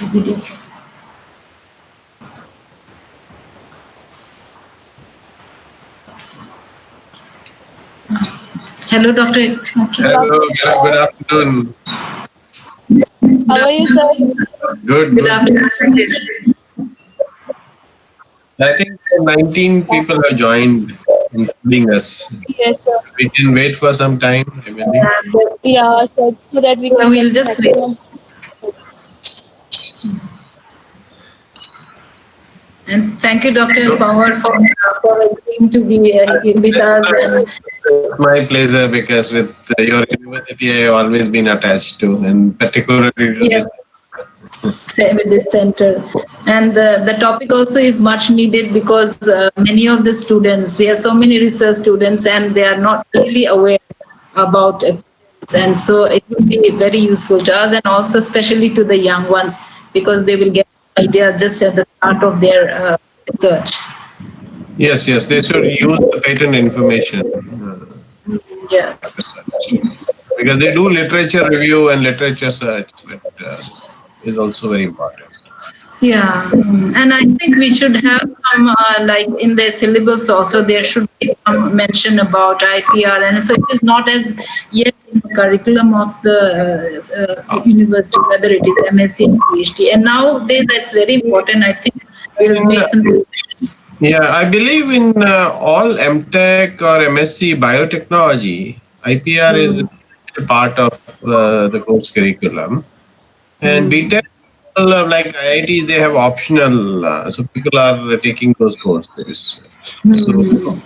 videos. Hello, Dr. Okay. Hello, good afternoon. How are you, sir? Good. afternoon. I think 19 people have joined, including us. Yes, sir. We can wait for some time, I believe. Yeah, sir, so that we can We'll just wait. And thank you, Dr. Panwar, for agreeing to be with us. And my pleasure, because with your university, I have always been attached to, and particularly to yes, this. with this center. And the topic also is much needed because many of the students, we have so many research students, and they are not really aware about it. And so it will be very useful to us, and also especially to the young ones, because they will get an idea just at the start of their research. Yes, they should use the patent information. Yes. Because they do literature review and literature search, but this is also very important. Yeah, and I think we should have some, like in the syllabus also, there should be some mention about IPR. And so it is not as yet in the curriculum of the university, whether it is MSc and PhD. And nowadays, that's very important. I think we'll make some suggestions. Yeah, I believe in all MTech or MSc biotechnology, IPR is a part of the course curriculum. And BTech, like IITs, they have optional, so people are taking those courses. So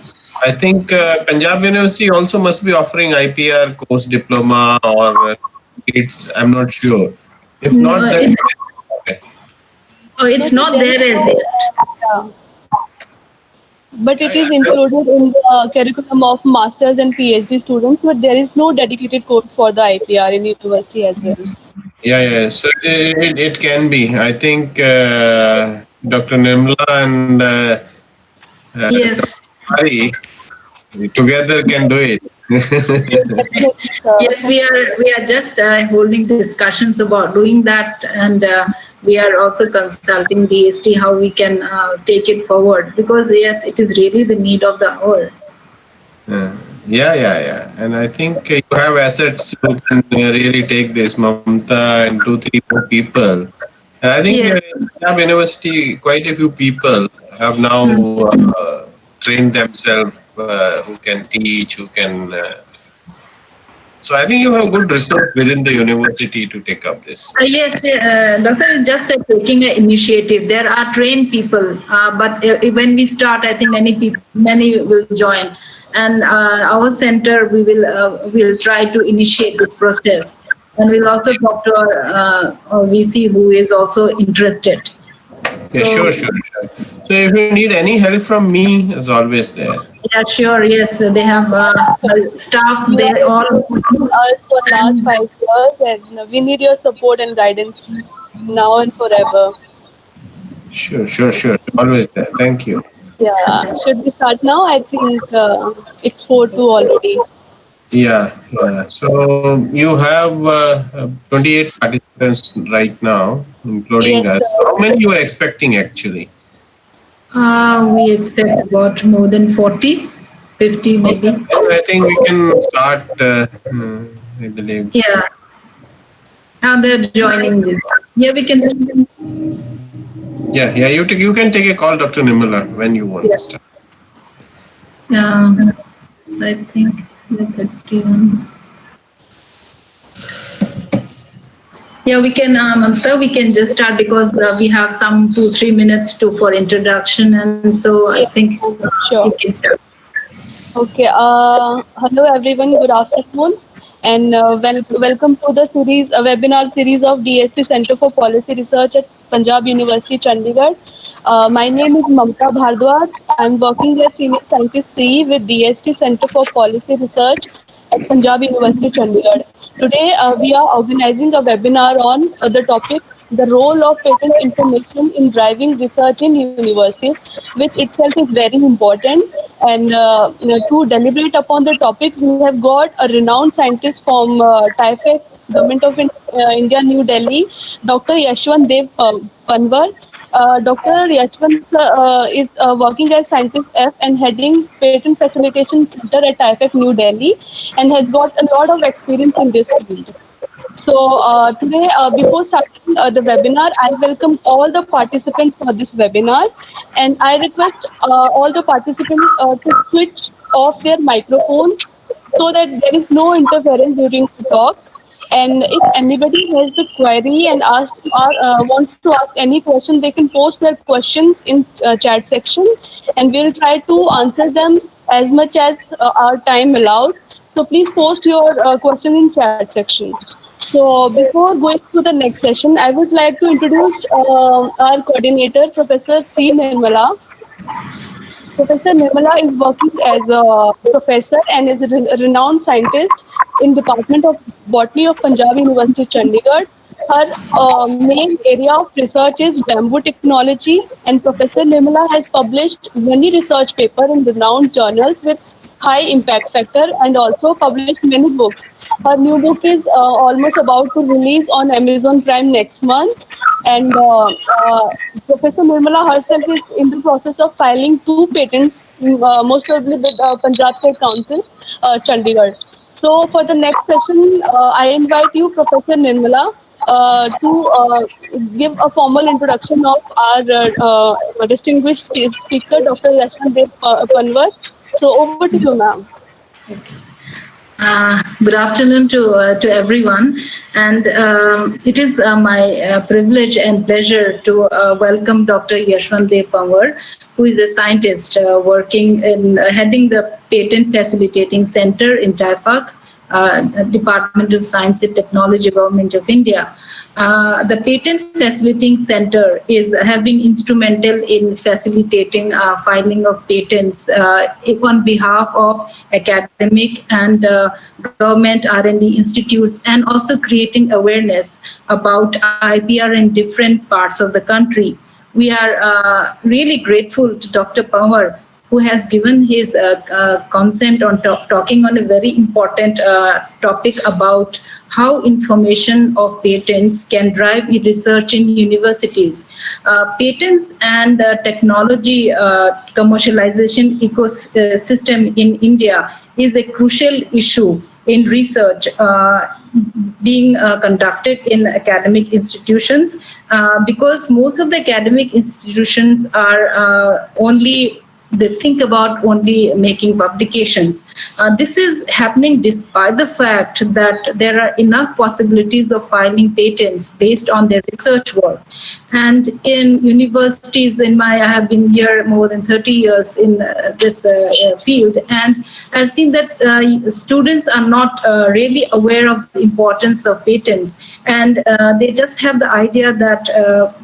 I think Punjab University also must be offering IPR course diploma or I'm not sure. If not, then it's not there as yet. Yeah. But it is included in the curriculum of masters and PhD students, but there is no dedicated course for the IPR in university as well. Yeah. So it can be. I think Dr. Nimla and Yes. Dr. Hari together can do it. Yes, we are just holding discussions about doing that, and we are also consulting DST how we can take it forward, because yes, it is really the need of the hour. Yeah. And I think you have assets who can really take this, Mamta and 2-3 more people. And I think Yes. Punjab University, quite a few people have now trained themselves who can teach, who can. So I think you have good resource within the university to take up this. Yes, Doctor is just taking an initiative. There are trained people, but when we start, I think many will join, and our center will try to initiate this process, and we'll also talk to our VC who is also interested. Yeah, sure. So if you need any help from me, it's always there. Yeah, sure. Yes, they have staff. You They have all been us for last 5 years, and we need your support and guidance now and forever. Sure. Always there. Thank you. Yeah. Should we start now? I think it's 4:02 already. Yeah. So you have 28 participants right now, including Yes, us. sir. How many you are expecting actually? we expect about more than 40, 50 maybe. I think we can start. I believe. Yeah. Now they're joining this. Yeah, we can. Yeah. You can take a call, Dr. Nimala, when you want to start. So I think 31. Yeah, we can, Mamta, we can just start because we have some 2-3 minutes for introduction, and so I think Sure. we can start. Okay. Hello, everyone. Good afternoon, and welcome to the series, a webinar series of DST-Centre for Policy Research at Punjab University, Chandigarh. My name is Mamta Bhardwaj. I'm working as Senior Scientist CE with DST-Centre for Policy Research at Punjab University, Chandigarh. Today, we are organizing a webinar on the topic, the role of patent information in driving research in universities, which itself is very important. And to deliberate upon the topic, we have got a renowned scientist from TIFAC Government of India, New Delhi, Dr. Yashawant Panwar. Dr. Yashwant is working as Scientist F and heading Patent Facilitation Center at TIFAC, New Delhi, and has got a lot of experience in this field. So today, before starting the webinar, I welcome all the participants for this webinar, and I request all the participants to switch off their microphone so that there is no interference during the talk. And if anybody has the query and wants to ask any question, they can post their questions in chat section, and we'll try to answer them as much as our time allows. So please post your question in chat section. So before going to the next session, I would like to introduce our coordinator, Professor C. Nirmala. Professor Nirmala is working as a professor and is a renowned scientist in Department of Botany of Punjab University, Chandigarh. Her main area of research is bamboo technology, and Professor Nirmala has published many research papers in renowned journals with high impact factor and also published many books. Her new book is almost about to release on Amazon Prime next month, and Professor Nirmala herself is in the process of filing 2 patents, most probably with Punjab State Council, Chandigarh. So for the next session, I invite you, Professor Nirmala, to give a formal introduction of our distinguished speaker, Dr. Yashwant Panwar. So over to you, ma'am. Good afternoon to everyone, and it is my privilege and pleasure to welcome Dr. Yashwant Panwar, who is a scientist working in heading the Patent Facilitating Center in TIFAC, Department of Science and Technology, Government of India. The Patent Facilitating Center has been instrumental in facilitating filing of patents on behalf of academic and government R&D institutes, and also creating awareness about IPR in different parts of the country. We are really grateful to Dr. Panwar, who has given his consent on talking on a very important topic about how information of patents can drive research in universities. Patents and technology commercialization ecosystem in India is a crucial issue in research being conducted in academic institutions, because most of the academic institutions are they think about only making publications. This is happening despite the fact that there are enough possibilities of filing patents based on their research work. And in universities, I have been here more than 30 years in this field, and I've seen that students are not really aware of the importance of patents, and they just have the idea that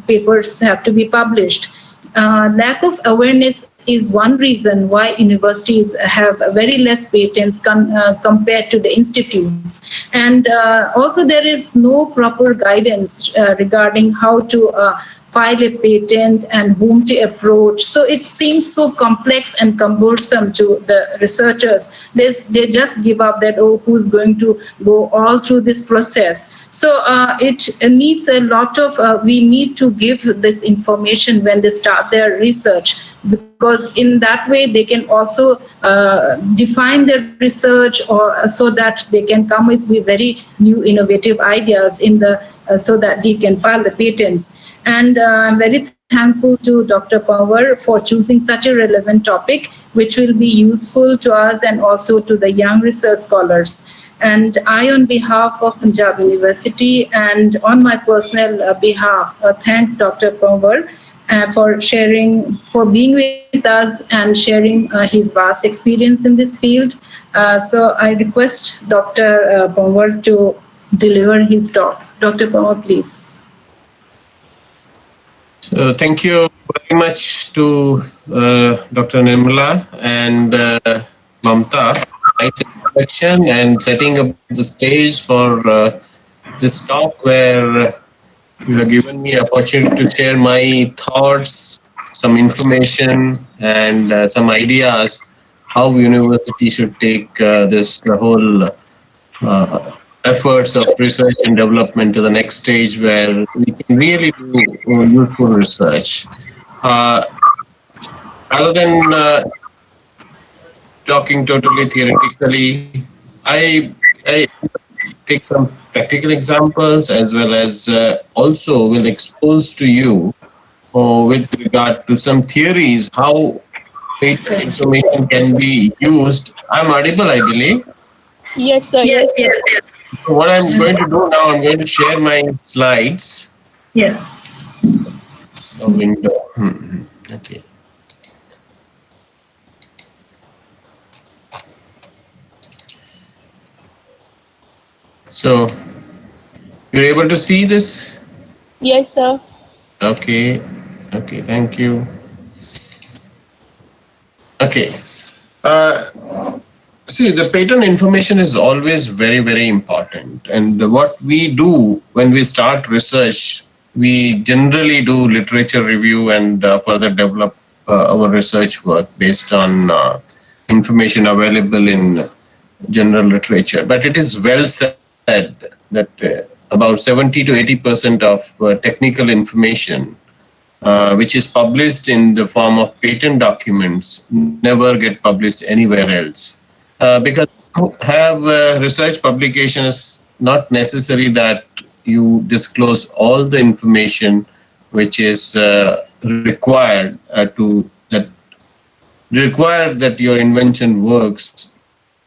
papers have to be published. Lack of awareness is one reason why universities have very less patents compared to the institutes. And also there is no proper guidance regarding how to file a patent and whom to approach. So it seems so complex and cumbersome to the researchers. They just give up that, who's going to go all through this process. So it needs a lot of, we need to give this information when they start their research, because in that way they can also define their research, or so that they can come up with very new innovative ideas so that they can file the patents. And I'm very thankful to Dr. Panwar for choosing such a relevant topic, which will be useful to us and also to the young research scholars. And I, on behalf of Punjab University and on my personal behalf, thank Dr. Panwar for being with us and sharing his vast experience in this field. So I request Dr. Panwar to deliver his talk. Dr. Panwar, please. So thank you very much to Dr. Nirmala and Mamta. Nice introduction and setting up the stage for this talk, where you have given me opportunity to share my thoughts, some information, and some ideas how university should take this whole efforts of research and development to the next stage where we can really do useful research. Uh, Rather than talking totally theoretically, I take some practical examples as well as also will expose to you with regard to some theories how patent information can be used. I'm audible, I believe. Yes, sir. Yes, Yes, sir. yes, yes. So what I'm going to do now, I'm going to share my slides. Yeah. A window. Okay. So you're able to see this? Yes, sir. Okay. Okay. Thank you. Okay. Uh, See, the patent information is always very, very important. And what we do when we start research, we generally do literature review and further develop our research work based on information available in general literature. But it is well said that about 70 to 80% of technical information which is published in the form of patent documents, never get published anywhere else. Because have research publication is not necessary that you disclose all the information which is required to that required that your invention works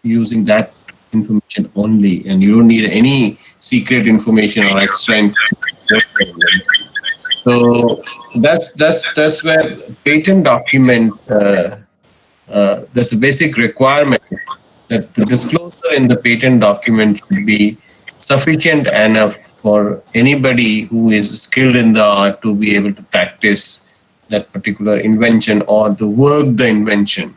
using that information only, and you don't need any secret information or extra information. So that's where patent document. There's a basic requirement that the disclosure in the patent document should be sufficient enough for anybody who is skilled in the art to be able to practice that particular invention or the work the invention.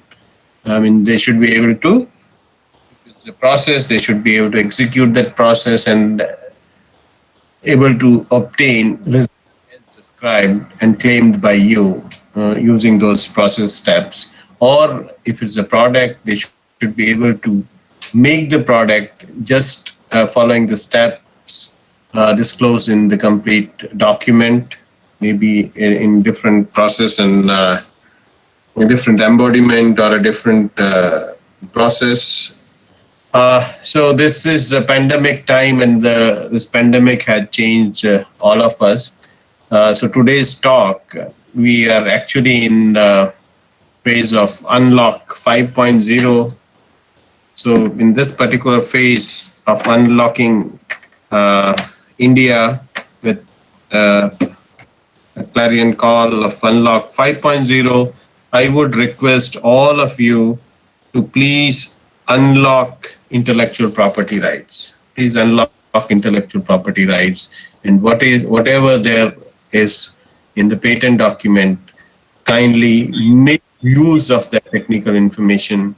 I mean, they should be able to. If it's a process, they should be able to execute that process and able to obtain results as described and claimed by you using those process steps. Or if it's a product, they should be able to make the product just following the steps disclosed in the complete document, maybe in different process and a different embodiment or a different process. So this is a pandemic time, and this pandemic had changed all of us. So today's talk, we are actually in the phase of Unlock 5.0. So in this particular phase of unlocking uh, India with uh, a clarion call of Unlock 5.0, I would request all of you to please unlock intellectual property rights. Please unlock intellectual property rights, and whatever there is in the patent document, kindly make use of that technical information,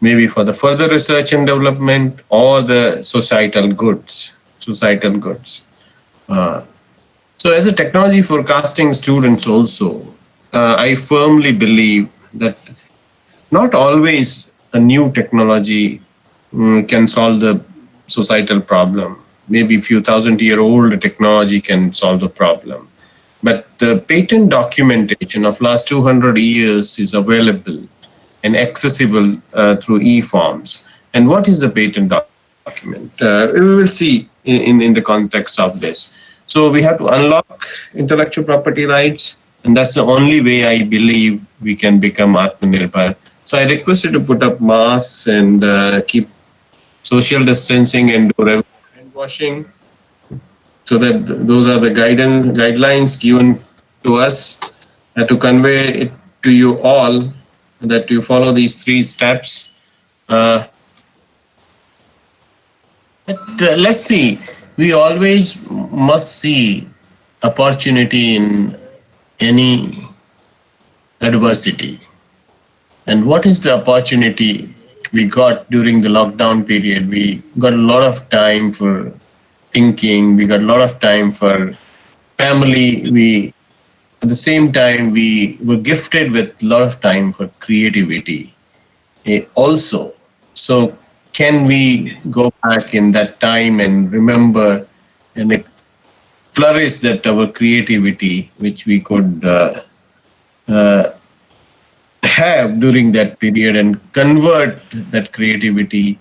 maybe for the further research and development or the societal goods. Societal goods. Uh, so, as a technology forecasting student, also, I firmly believe that not always a new technology can solve the societal problem. Maybe a few thousand-year old technology can solve the problem. But the patent documentation of last 200 years is available and accessible through e-forms. And what is the patent document? We will see in the context of this. So we have to unlock intellectual property rights, and that's the only way I believe we can become Atmanirbhar. So I request you to put up masks and keep social distancing and do regular hand washing, so that those are the guidelines given to us to convey it to you all, that you follow these three steps. Uh, but let's see, we always must see opportunity in any adversity. And what is the opportunity we got during the lockdown period? We got a lot of time for thinking, we got a lot of time for family. We at the same time we were gifted with a lot of time for creativity also. So can we go back in that time and remember and flourish that our creativity, which we could uh, have during that period, and convert that creativity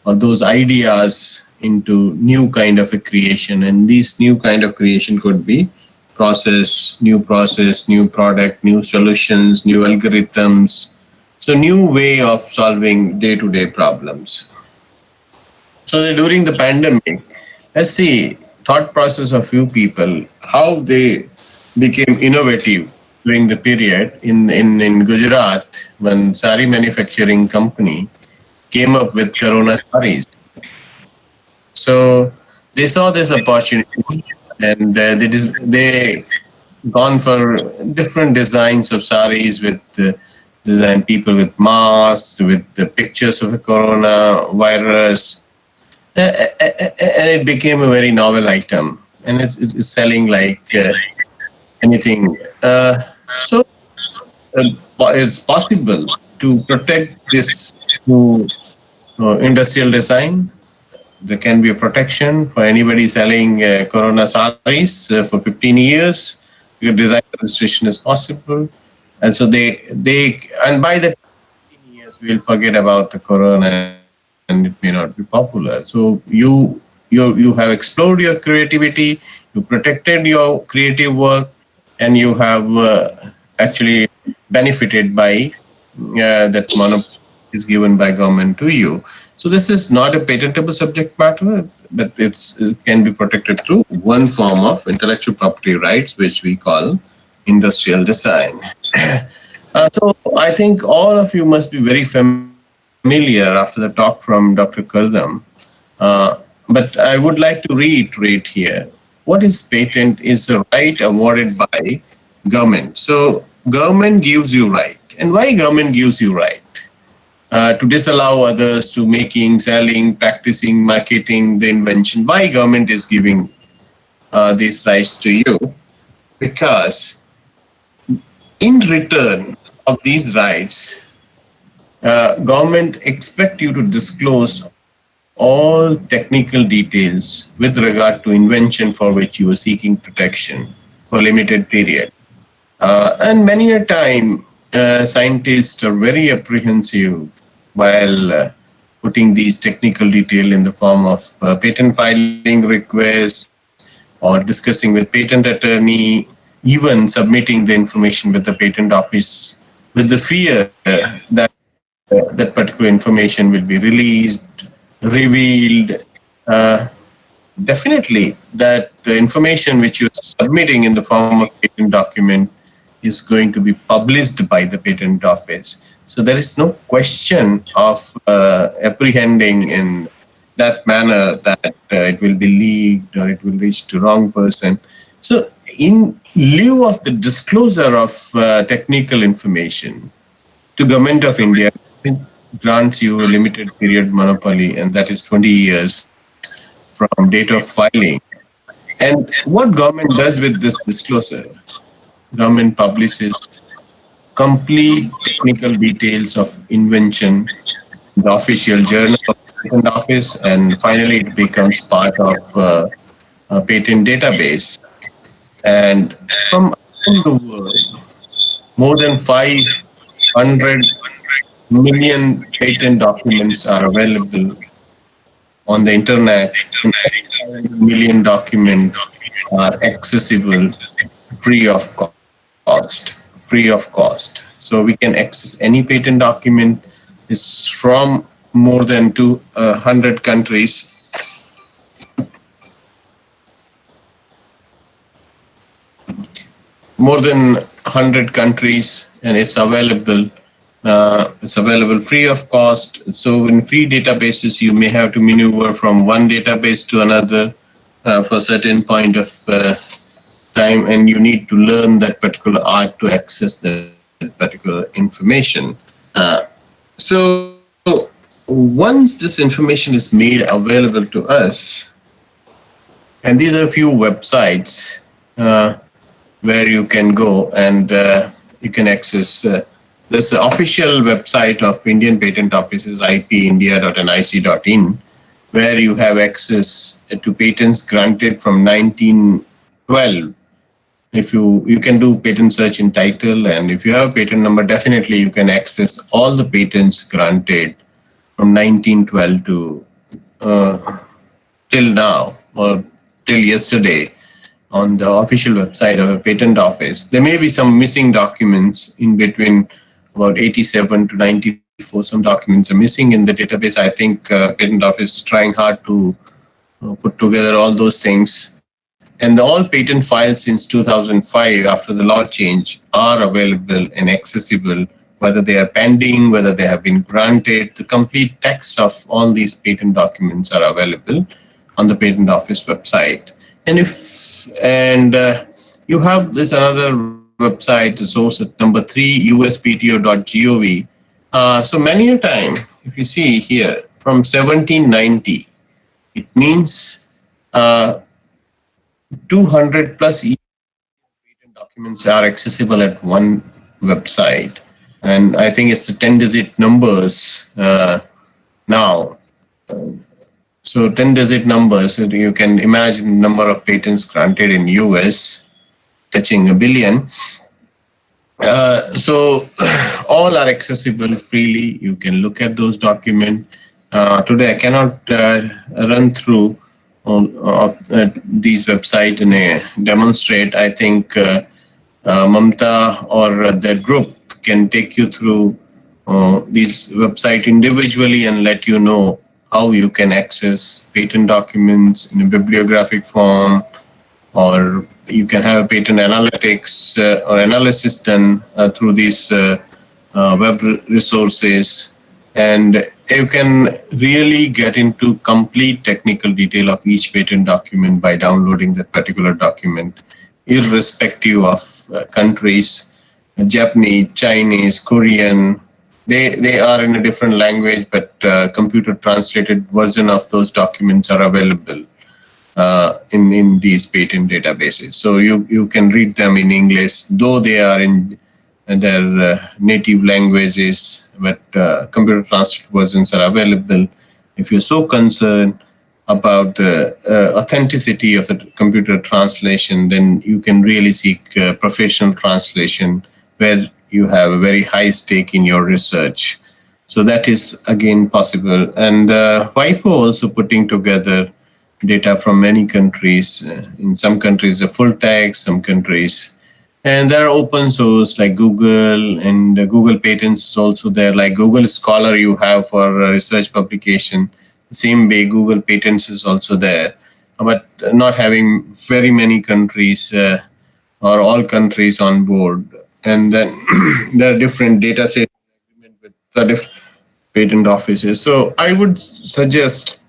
or those ideas into new kind of a creation. And this new kind of creation could be process, new product, new solutions, new algorithms, so new way of solving day-to-day problems. So during the pandemic, let's see thought process of few people, how they became innovative during the period in Gujarat, when sari manufacturing company came up with Corona saris. So they saw this opportunity, and they gone for different designs of saris with design people with masks, with the pictures of the corona virus, and it became a very novel item, and it's selling like anything. So it's possible to protect this through industrial design. There can be a protection for anybody selling corona saris for 15 years. Your design registration is possible, and so they and by the 15 years we'll forget about the corona and it may not be popular. So you have explored your creativity, you protected your creative work, and you have actually benefited by that monopoly is given by government to you. So this is not a patentable subject matter, but it can be protected through one form of intellectual property rights, which we call industrial design. So I think all of you must be very familiar after the talk from Dr. Kardam. But I would like to reiterate here, what is patent is a right awarded by government. So government gives you right. And why government gives you right? To disallow others to making, selling, practicing, marketing the invention. Why government is giving these rights to you? Because in return of these rights, government expect you to disclose all technical details with regard to invention for which you are seeking protection for limited period. And many a time, scientists are very apprehensive while putting these technical detail in the form of patent filing request or discussing with patent attorney, even submitting the information with the patent office with the fear that that particular information will be released, revealed. Uh, Definitely, that the information which you're submitting in the form of patent document is going to be published by the patent office. So there is no question of apprehending in that manner that it will be leaked or it will reach to wrong person. So in lieu of the disclosure of technical information to Government of India, it grants you a limited period monopoly, and that is 20 years from date of filing. And what government does with this disclosure? Government publishes complete technical details of invention in the official journal of the patent office, and finally it becomes part of a patent database. And from around the world, more than 500 million patent documents are available on the internet, and all 500 million documents are accessible free of cost. So we can access any patent document. Is from more than 200 countries, more than 100 countries, and it's available free of cost. So in free databases, you may have to maneuver from one database to another for a certain point of time, and you need to learn that particular art to access that particular information. So once this information is made available to us, and these are a few websites where you can go and you can access this official website of Indian Patent Office is ipindia.nic.in, where you have access to patents granted from 1912. If you can do patent search in title, and if you have a patent number, definitely you can access all the patents granted from 1912 to till now, or till yesterday, on the official website of a patent office. There may be some missing documents in between, about 87 to 94. Some documents are missing in the database. I think patent office is trying hard to put together all those things. And all patent files since 2005, after the law change, are available and accessible, whether they are pending, whether they have been granted. The complete text of all these patent documents are available on the patent office website. And you have this another website, source at number 3, uspto.gov. So many a time, if you see here, from 1790, it means 200 plus patent documents are accessible at one website. And I think it's the 10-digit numbers now. So 10-digit numbers, so you can imagine the number of patents granted in US touching a billion. So all are accessible freely. You can look at those documents. Today I cannot run through these websites and demonstrate. I think Mamta or the group can take you through these websites individually and let you know how you can access patent documents in a bibliographic form, or you can have patent analytics or analysis done through these web resources. And you can really get into complete technical detail of each patent document by downloading that particular document, irrespective of countries. Japanese, Chinese, Korean, they are in a different language, but computer translated version of those documents are available in these patent databases. So you can read them in English, though they are in their native languages, but computer translated versions are available. If you're so concerned about the authenticity of the computer translation, then you can really seek professional translation, where you have a very high stake in your research. So that is again possible. And WIPO also putting together data from many countries. In some countries, a full text, some countries. And there are open source like Google, and Google Patents is also there, like Google Scholar you have for research publication. Same way, Google Patents is also there, but not having very many countries or all countries on board. And then there are different data sets with the different patent offices. So I would suggest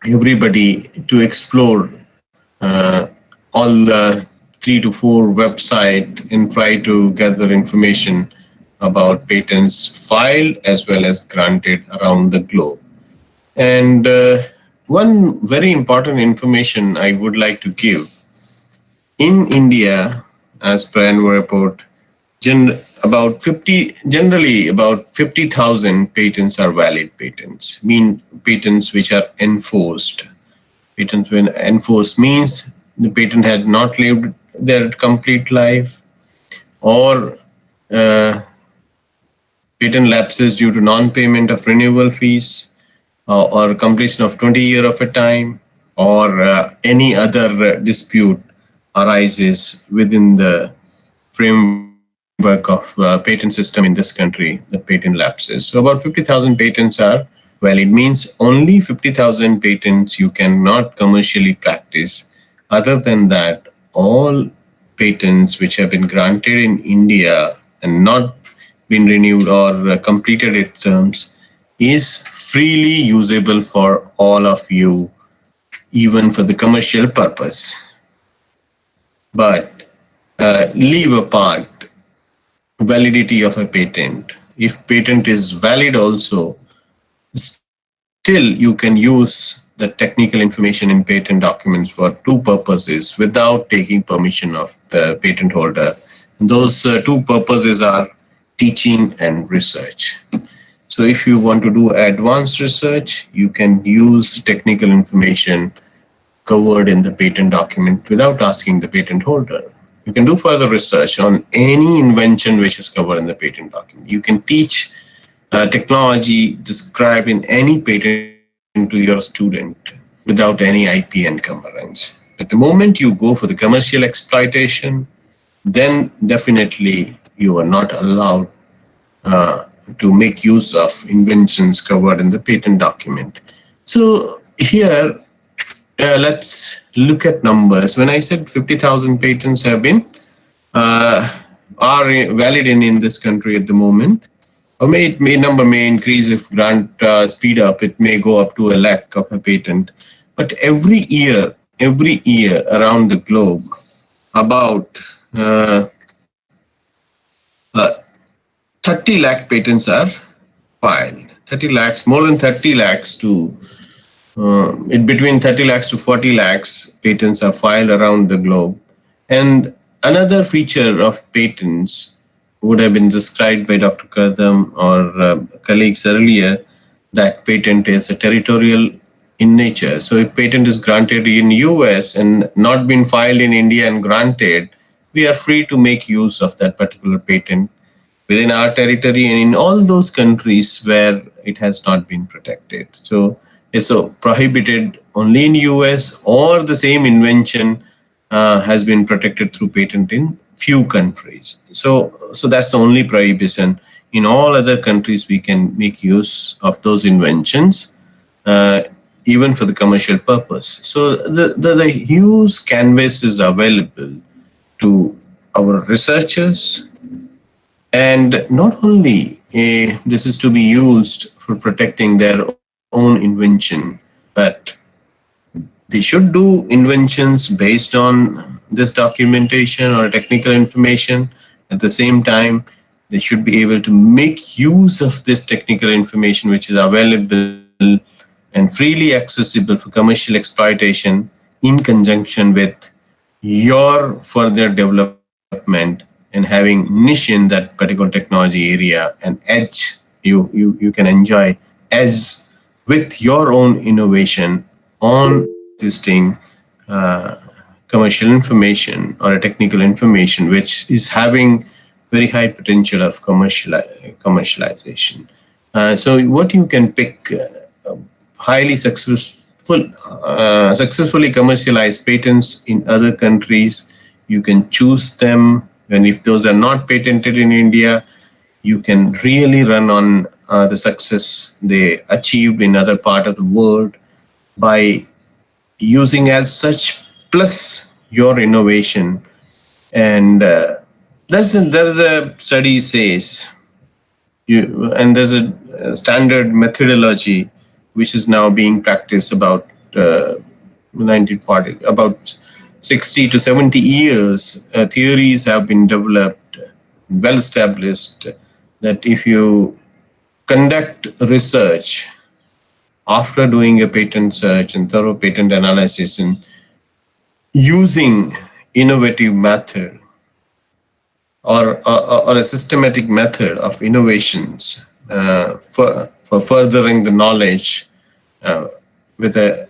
everybody to explore all the 3 to 4 websites and try to gather information about patents filed as well as granted around the globe. And one very important information I would like to give: in India, as per Panwar report, generally about 50,000 patents are valid patents, mean patents which are enforced. Patents when enforced means the patent had not lived their complete life, or patent lapses due to non-payment of renewal fees, or completion of 20 years of a time, or any other dispute arises within the framework of patent system in this country, the patent lapses. So about 50,000 patents are valid, means only 50,000 patents you cannot commercially practice. Other than that, all patents which have been granted in India and not been renewed or completed its terms is freely usable for all of you, even for the commercial purpose. But leave apart validity of a patent. If patent is valid also, still you can use the technical information in patent documents for 2 purposes without taking permission of the patent holder. Those 2 purposes are teaching and research. So if you want to do advanced research, you can use technical information covered in the patent document without asking the patent holder. You can do further research on any invention which is covered in the patent document. You can teach technology described in any patent to your student without any IP encumbrance. But the moment you go for the commercial exploitation, then definitely you are not allowed to make use of inventions covered in the patent document. So here, let's look at numbers. When I said 50,000 patents have been uh, are valid in this country at the moment, or may number may increase if grant speed up. It may go up to a lakh of a patent. But every year around the globe, about uh, 30 lakh patents are filed. 30 lakhs, more than 30 lakhs to between 30 lakhs to 40 lakhs patents are filed around the globe. And another feature of patents would have been described by Dr. Kadam or colleagues earlier, that patent is a territorial in nature. So if patent is granted in US and not been filed in India and granted, we are free to make use of that particular patent within our territory and in all those countries where it has not been protected. So it's so prohibited only in US, or the same invention has been protected through patent in few countries. So that's the only prohibition. In all other countries, we can make use of those inventions, uh, even for the commercial purpose. So the huge canvas is available to our researchers, and not only this is to be used for protecting their own invention, but they should do inventions based on this documentation or technical information. At the same time, they should be able to make use of this technical information which is available and freely accessible for commercial exploitation in conjunction with your further development and having niche in that particular technology area and edge. You can enjoy edge with your own innovation on existing uh, commercial information or a technical information which is having very high potential of commercialization. So what you can pick highly successfully commercialized patents in other countries. You can choose them, and if those are not patented in India, you can really run on the success they achieved in other part of the world by using as such plus your innovation. And there's a study says and there's a standard methodology which is now being practiced about 1940, about 60 to 70 years. Theories have been developed, well established, that if you conduct research after doing a patent search and thorough patent analysis and using innovative method or a systematic method of innovations for furthering the knowledge with a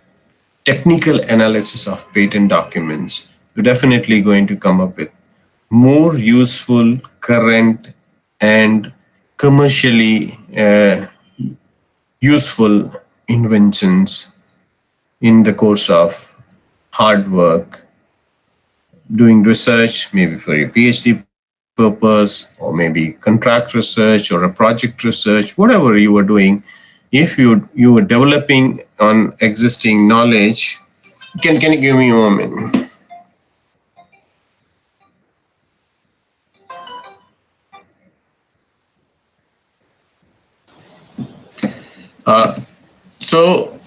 technical analysis of patent documents, you're definitely going to come up with more useful, current, and commercially useful inventions in the course of hard work, doing research, maybe for your PhD purpose, or maybe contract research or a project research, whatever you were doing. If you were developing on existing knowledge, can you give me a moment? So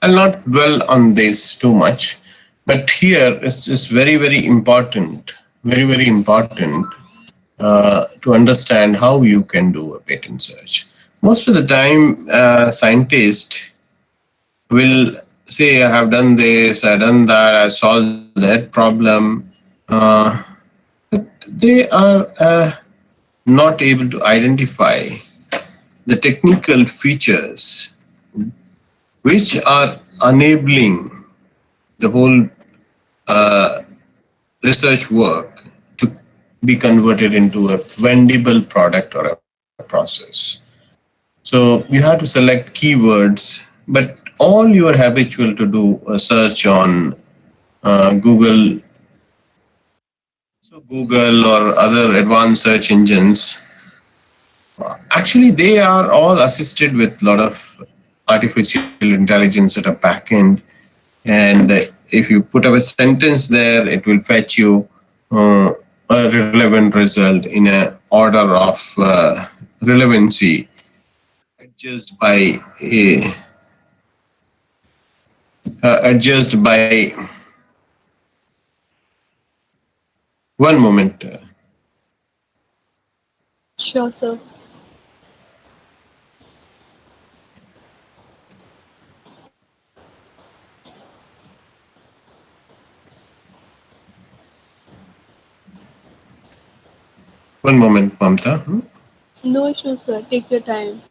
I'll not dwell on this too much, but here it's very important, very important to understand how you can do a patent search. Most of the time, scientists will say, I have done this, I have done that, I solved that problem. They are not able to identify the technical features which are enabling the whole research work to be converted into a vendible product or a process. So you have to select keywords, but all you are habitual to do a search on Google, so Google or other advanced search engines. Actually, they are all assisted with a lot of artificial intelligence at a back end. And if you put up a sentence there, it will fetch you a relevant result in a order of relevancy, adjust by adjust by one moment. Sure, sir. One moment, Mamta. No issue, sir. Take your time.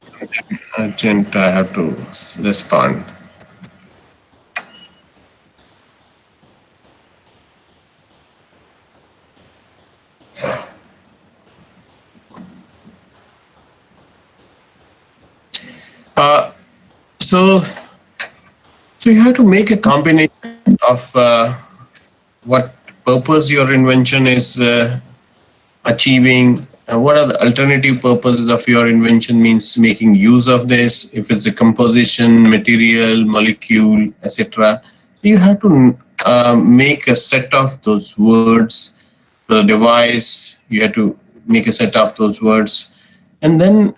Urgent, I have to respond. Uh, so, so you have to make a combination of what purpose your invention is achieving, what are the alternative purposes of your invention, means making use of this, if it's a composition, material, molecule, etc. You have to make a set of those words for the device. You have to make a set of those words, and then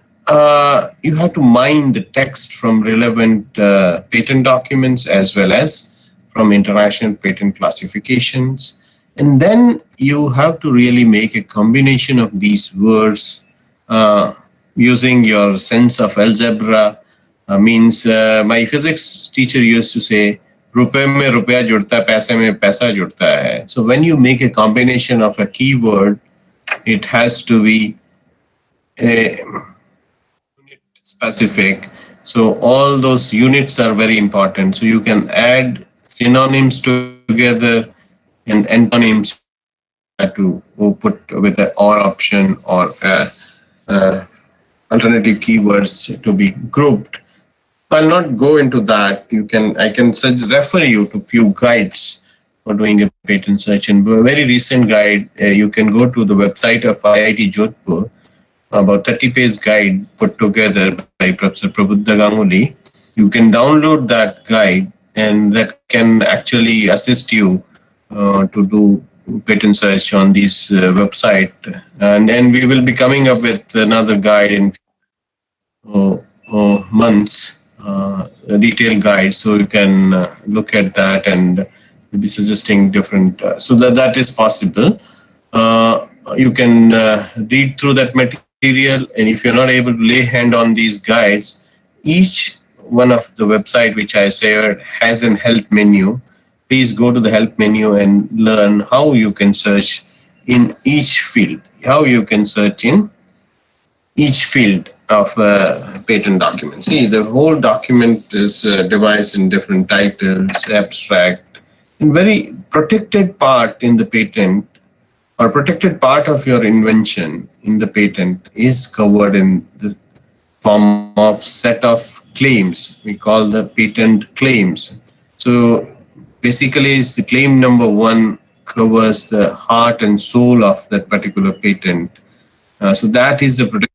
you have to mine the text from relevant patent documents as well as from international patent classifications. And then you have to really make a combination of these words uh, using your sense of algebra. Means my physics teacher used to say, रुपए में रुपया जुड़ता है, पैसे में पैसा जुड़ता है. So when you make a combination of a keyword, it has to be a unit specific. So all those units are very important. So you can add synonyms together and antonyms to put with the or option or alternative keywords to be grouped. I'll not go into that. I can refer you to few guides for doing a patent search. And a very recent guide, you can go to the website of IIT Jodhpur, about 30-page guide put together by Professor Prabuddha Ganguly. You can download that guide, and that can actually assist you to do patent search on this website. And then we will be coming up with another guide in months, a detailed guide, so you can look at that and be suggesting different. So that is possible. You can read through that material, and if you're not able to lay hand on these guides, each one of the website which I shared has an help menu. Please go to the help menu and learn how you can search in each field, how you can search in each field of a patent document. See, the whole document is devised in different titles, abstract, and very protected part in the patent or protected part of your invention in the patent is covered in the form of set of claims. We call the patent claims. So basically, it's the claim number one covers the heart and soul of that particular patent. So that is the protection.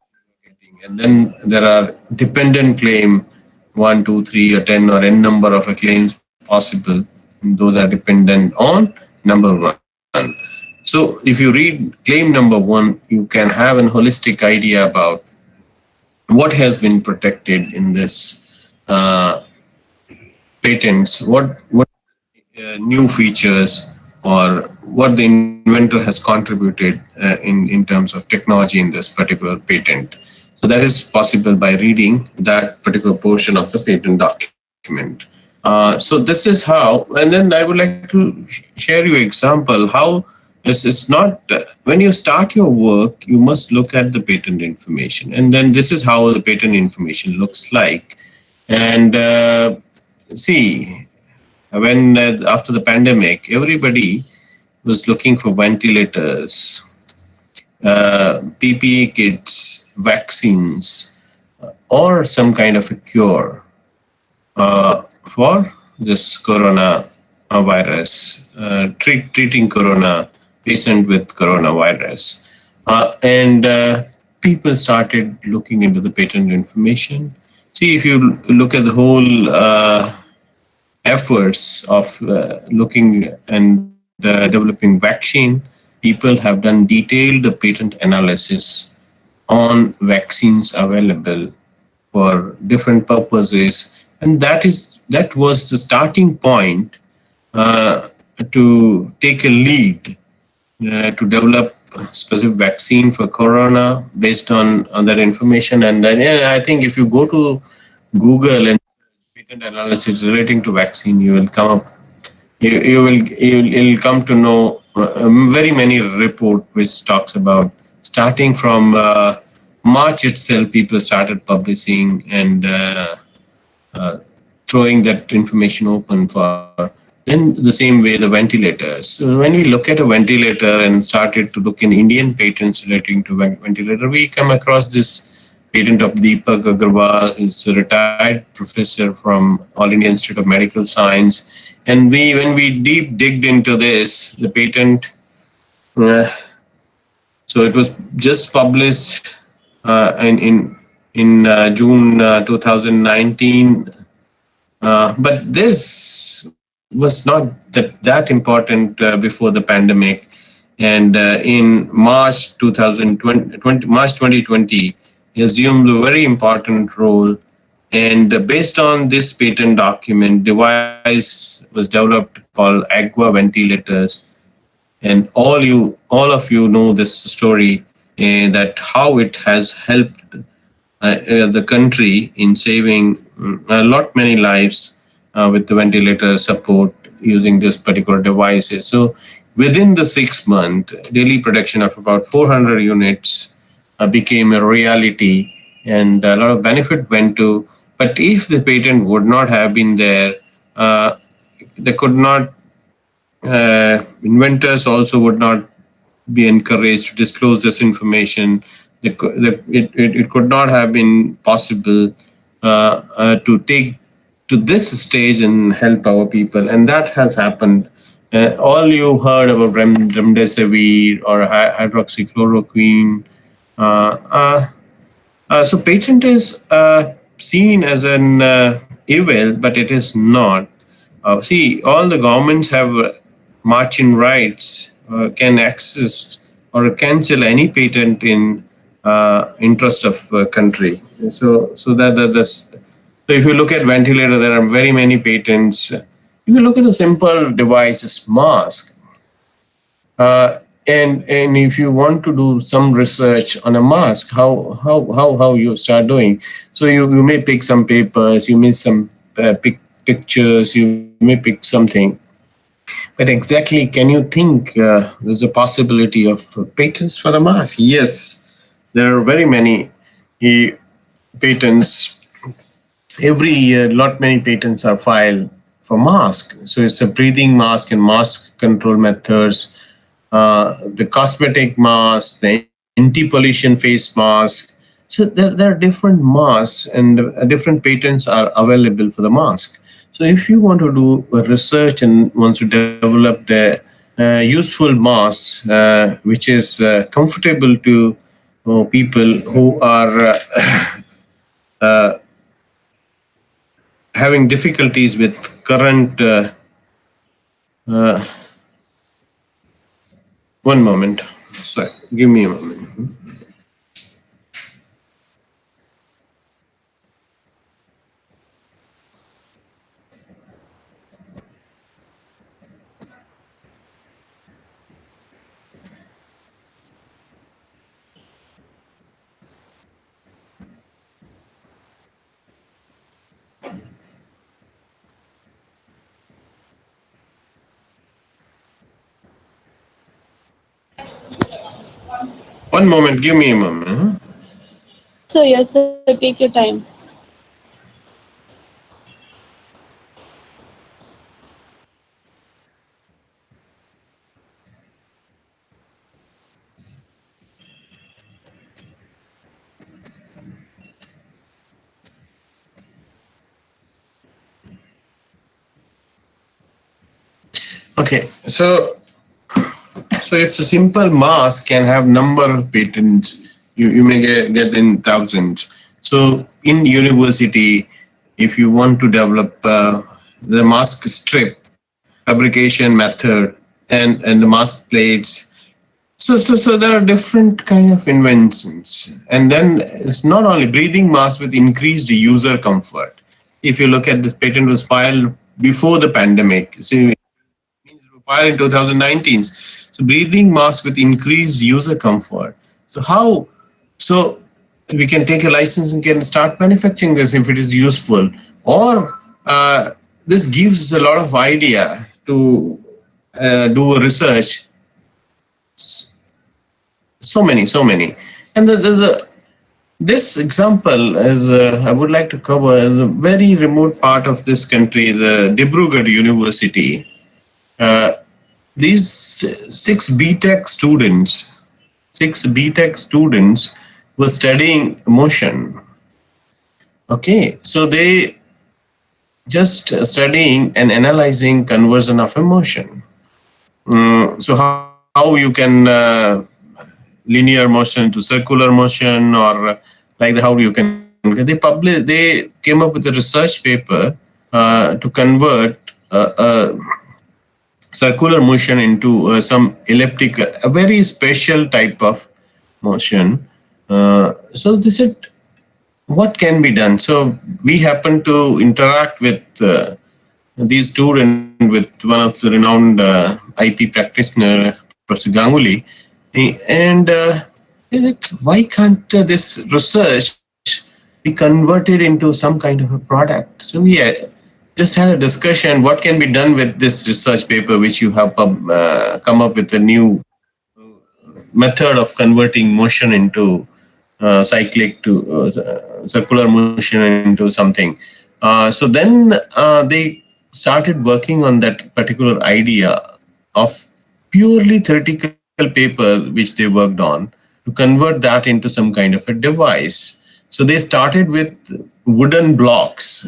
And then there are dependent claim, 1, 2, 3, or 10, or n number of claims possible. And those are dependent on number one. So if you read claim number one, you can have an holistic idea about what has been protected in this patents, what new features or what the inventor has contributed in terms of technology in this particular patent. So that is possible by reading that particular portion of the patent document. So this is how, and then I would like to share you example how It's not when you start your work, you must look at the patent information, and then this is how the patent information looks like. And see, when after the pandemic, everybody was looking for ventilators, PPE kits, vaccines, or some kind of a cure for this corona virus, treating corona patient with coronavirus, and people started looking into the patent information. See, if you look at the whole efforts of looking and developing vaccine, people have done detailed patent analysis on vaccines available for different purposes, and that was the starting point uh, to take a lead to develop a specific vaccine for corona based on that information. And then, yeah, I think if you go to Google and patent analysis relating to vaccine, you will come up you'll come to know very many report which talks about starting from March itself, people started publishing and uh, throwing that information open for. Then the same way the ventilators. So when we look at a ventilator and started to look in Indian patents relating to ventilator, we come across this patent of Deepak Agarwal, who's a retired professor from All India Institute of Medical Science. And when we deep digged into this, the patent, uh, so it was just published in June 2019. But this was not that important before the pandemic. And in March 2020, March 2020, he assumed a very important role. And based on this patent document, device was developed called Agua ventilators. And all of you know this story, that how it has helped the country in saving a lot many lives with the ventilator support using this particular devices. So within the 6 month, daily production of about 400 units became a reality, and a lot of benefit went to. But if the patent would not have been there, they could not. Inventors also would not be encouraged to disclose this information. It could not have been possible to take to this stage and help our people, and that has happened. All you heard about remdesivir or hydroxychloroquine. Uh, uh, so patent is seen as an evil, but it is not. See, all the governments have marching rights, can access or cancel any patent in interest of country. So if you look at ventilator, there are very many patents. If you look at a simple device, just mask, and if you want to do some research on a mask, how you start doing? So you may pick some papers, you may some pick pictures, you may pick something. But exactly, can you think there's a possibility of patents for the mask? Yes, there are very many uh, patents. Every year, lot many patents are filed for mask. So it's a breathing mask and mask control methods, the cosmetic mask, the anti-pollution face mask. So there are different masks, and different patents are available for the mask. So if you want to do research and want to develop the useful mask, which is comfortable to people who are uh, having difficulties with current. Uh, One moment. Sorry, give me a moment. One moment, give me a moment. Yes, sir, take your time. Okay, so if a simple mask can have number of patents, you may get in thousands. So in university, if you want to develop the mask strip fabrication method and the mask plates, so there are different kind of inventions. And then it's not only breathing mask with increased user comfort. If you look at this patent was filed before the pandemic. See, filed in 2019. So breathing mask with increased user comfort. So how? So we can take a license and can start manufacturing this if it is useful, or this gives a lot of idea to do a research. So many, and this example is I would like to cover a very remote part of this country, the Dibrugarh University. Uh, these six BTech students were studying motion. Okay, so they just studying and analyzing conversion of emotion. So how you can linear motion to circular motion, or like how you can they came up with a research paper to convert circular motion into some elliptical, a very special type of motion. So they said, what can be done? So we happen to interact with these students with one of the renowned IP practitioner, Professor Ganguly, and like, why can't this research be converted into some kind of a product? So we just had a discussion. What can be done with this research paper, which you have come up with a new method of converting motion into cyclic to circular motion into something. So then they started working on that particular idea of purely theoretical paper which they worked on to convert that into some kind of a device. So they started with wooden blocks.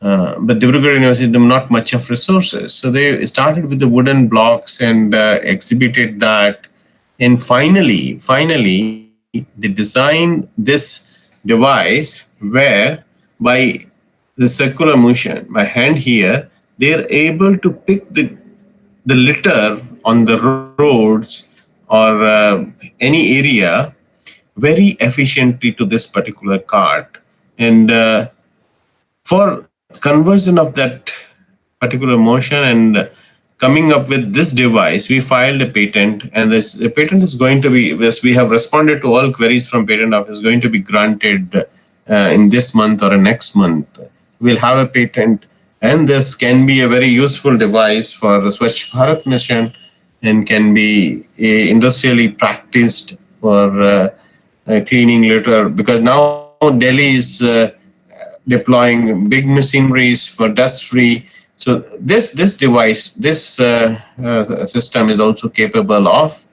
But Dibrugarh University, them not much of resources. So they started with the wooden blocks and exhibited that. And finally, they designed this device where by the circular motion, by hand here, they're able to pick the litter on the roads or any area very efficiently to this particular cart. And for conversion of that particular motion and coming up with this device, we filed a patent, and this the patent is going to be, yes, we have responded to all queries from patent office, going to be granted in this month or next month. We'll have a patent, and this can be a very useful device for the Swachh Bharat mission and can be industrially practiced for cleaning litter, because now Delhi is deploying big machineries for dust free. So this device, this system is also capable of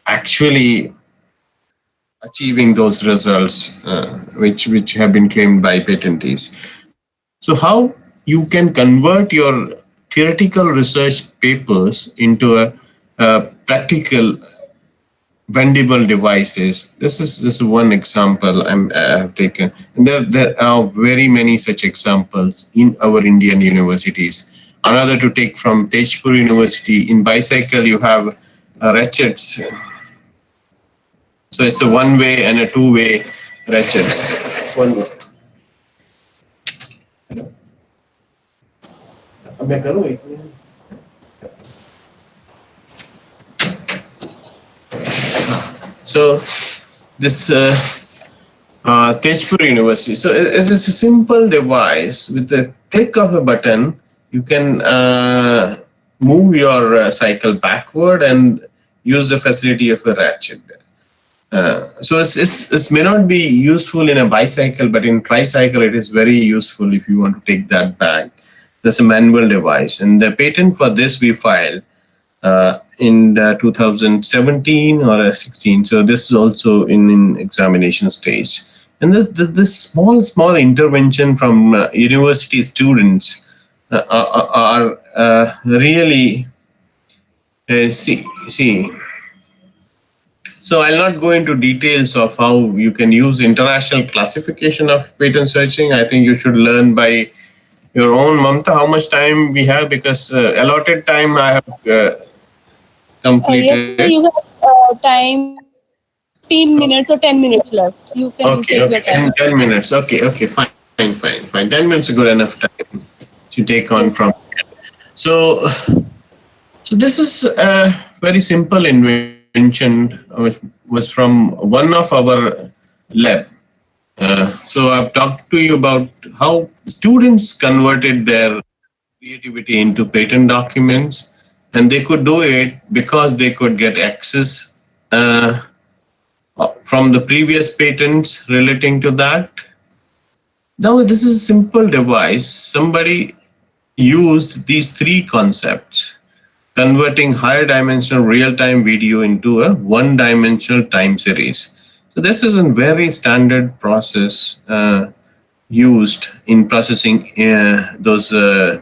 actually achieving those results which have been claimed by patentees. So how you can convert your theoretical research papers into a practical Vendible devices. This is one example I have taken. And there are very many such examples in our Indian universities. Another to take from Tejpur University. In bicycle, you have ratchets. So it's a one-way and a two-way ratchets. One more. अब मैं करूँ एक minute? So this Tejpur University. So it's a simple device. With the click of a button, you can move your cycle backward and use the facility of a ratchet. So it's may not be useful in a bicycle, but in tricycle it is very useful if you want to take that back. There's a manual device, and the patent for this we filed in 2017 or 16. So this is also in examination stage. And this small intervention from university students are really see. So I'll not go into details of how you can use international classification of patent searching. I think you should learn by your own. Mamta, how much time we have? Because allotted time I have Yes, sir, completed. you have time 15 minutes or 10 minutes left. You can Okay, take okay, your time. 10 minutes. Okay, fine. 10 minutes is good enough time to take on Yes, from. So, so this is a very simple invention which was from one of our lab. So I've talked to you about how students converted their creativity into patent documents, and they could do it because they could get access from the previous patents relating to that. Now, this is a simple device. Somebody used these three concepts, converting higher dimensional real-time video into a one-dimensional time series. So this is a very standard process used in processing those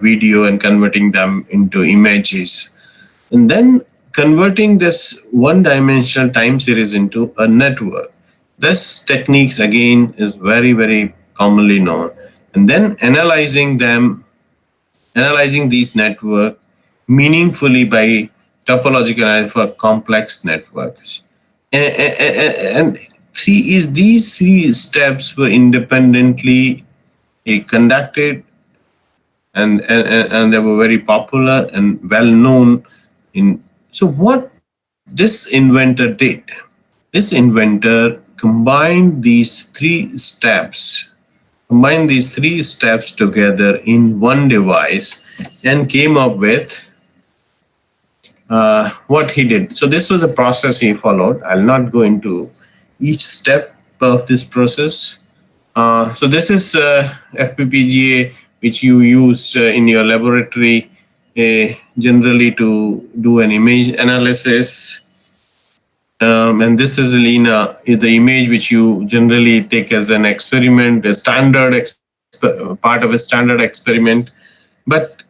video and converting them into images. And then converting this one-dimensional time series into a network. This techniques again is very commonly known. And then analyzing these network meaningfully by topological analysis for complex networks. And see, is these three steps were independently conducted, and they were very popular and well known in. So what this inventor did, this inventor combined these three steps together in one device and came up with what he did. So this was a process he followed. I'll not go into each step of this process. So this is FPPGA, which you use in your laboratory generally to do an image analysis. And this is Lena, the image which you generally take as an experiment, a part of a standard experiment. But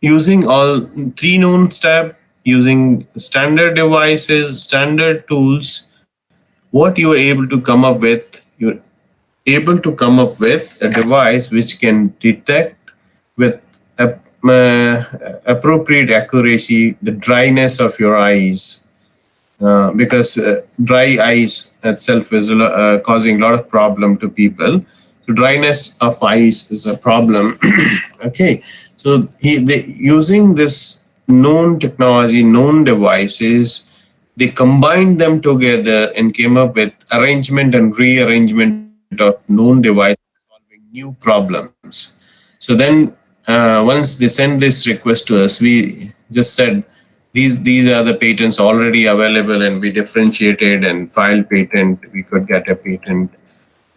using all three known steps, using standard devices, standard tools, what you are able to come up with, you're able to come up with a device which can detect with appropriate accuracy the dryness of your eyes, because dry eyes itself is causing a lot of problem to people. So dryness of eyes is a problem. Okay, so using this known technology, known devices, they combined them together and came up with arrangement and rearrangement of known devices solving new problems. So then, once they sent this request to us, we just said these are the patents already available, and we differentiated and filed patent. We could get a patent,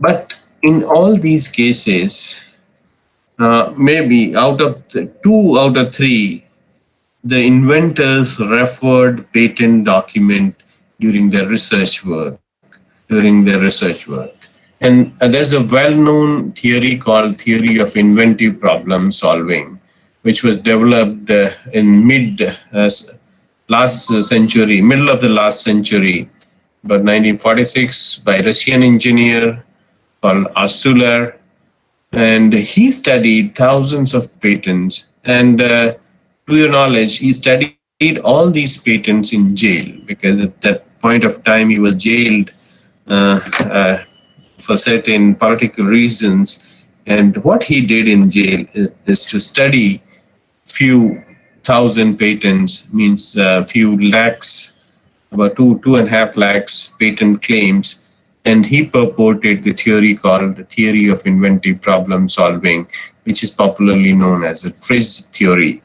but in all these cases, maybe out of two out of three, the inventors referred patent document during their research work. And there's a well-known theory called theory of inventive problem solving, which was developed in middle of the last century, about 1946, by Russian engineer called Arsular, and he studied thousands of patents. And to your knowledge, he studied all these patents in jail, because at that point of time he was jailed uh, uh, for certain political reasons. And what he did in jail is to study few thousand patents, means few lakhs, about two and a half lakhs patent claims, and he purported the theory called the theory of inventive problem solving, which is popularly known as the TRIZ theory.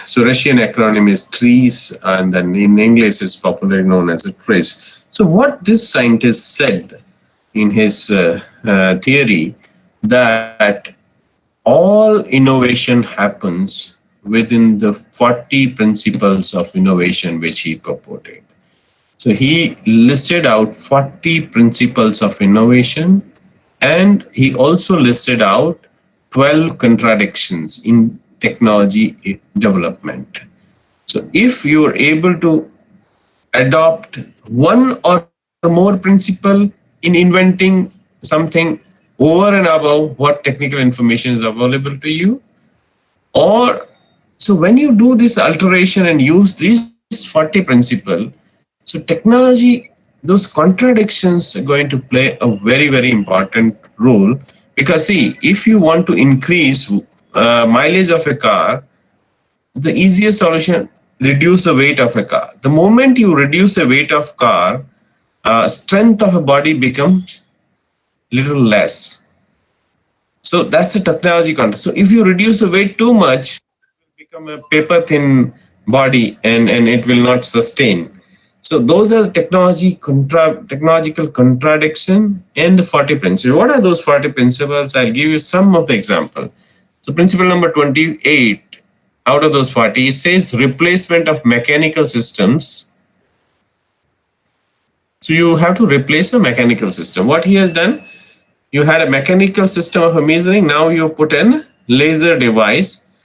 So Russian acronym is TRIZ, and then in English it's popularly known as a TRIZ. So what this scientist said in his theory, that all innovation happens within the 40 principles of innovation which he purported. So he listed out 40 principles of innovation, and he also listed out 12 contradictions in technology development. So if you are able to adopt one or more principle in inventing something over and above what technical information is available to you, or so when you do this alteration and use these 40 principle, so technology, those contradictions are going to play a very, very important role. Because see, if you want to increase mileage of a car, the easiest solution, reduce the weight of a car. The moment you reduce the weight of car, strength of a body becomes little less. So that's the technology content. So if you reduce the weight too much, become a paper thin body, and it will not sustain. So those are technological contradiction and the 40 principles. What are those 40 principles? I'll give you some of the example. So principle number 28 out of those 40, it says replacement of mechanical systems. So you have to replace a mechanical system. What he has done, you had a mechanical system of a measuring, now you put in laser device.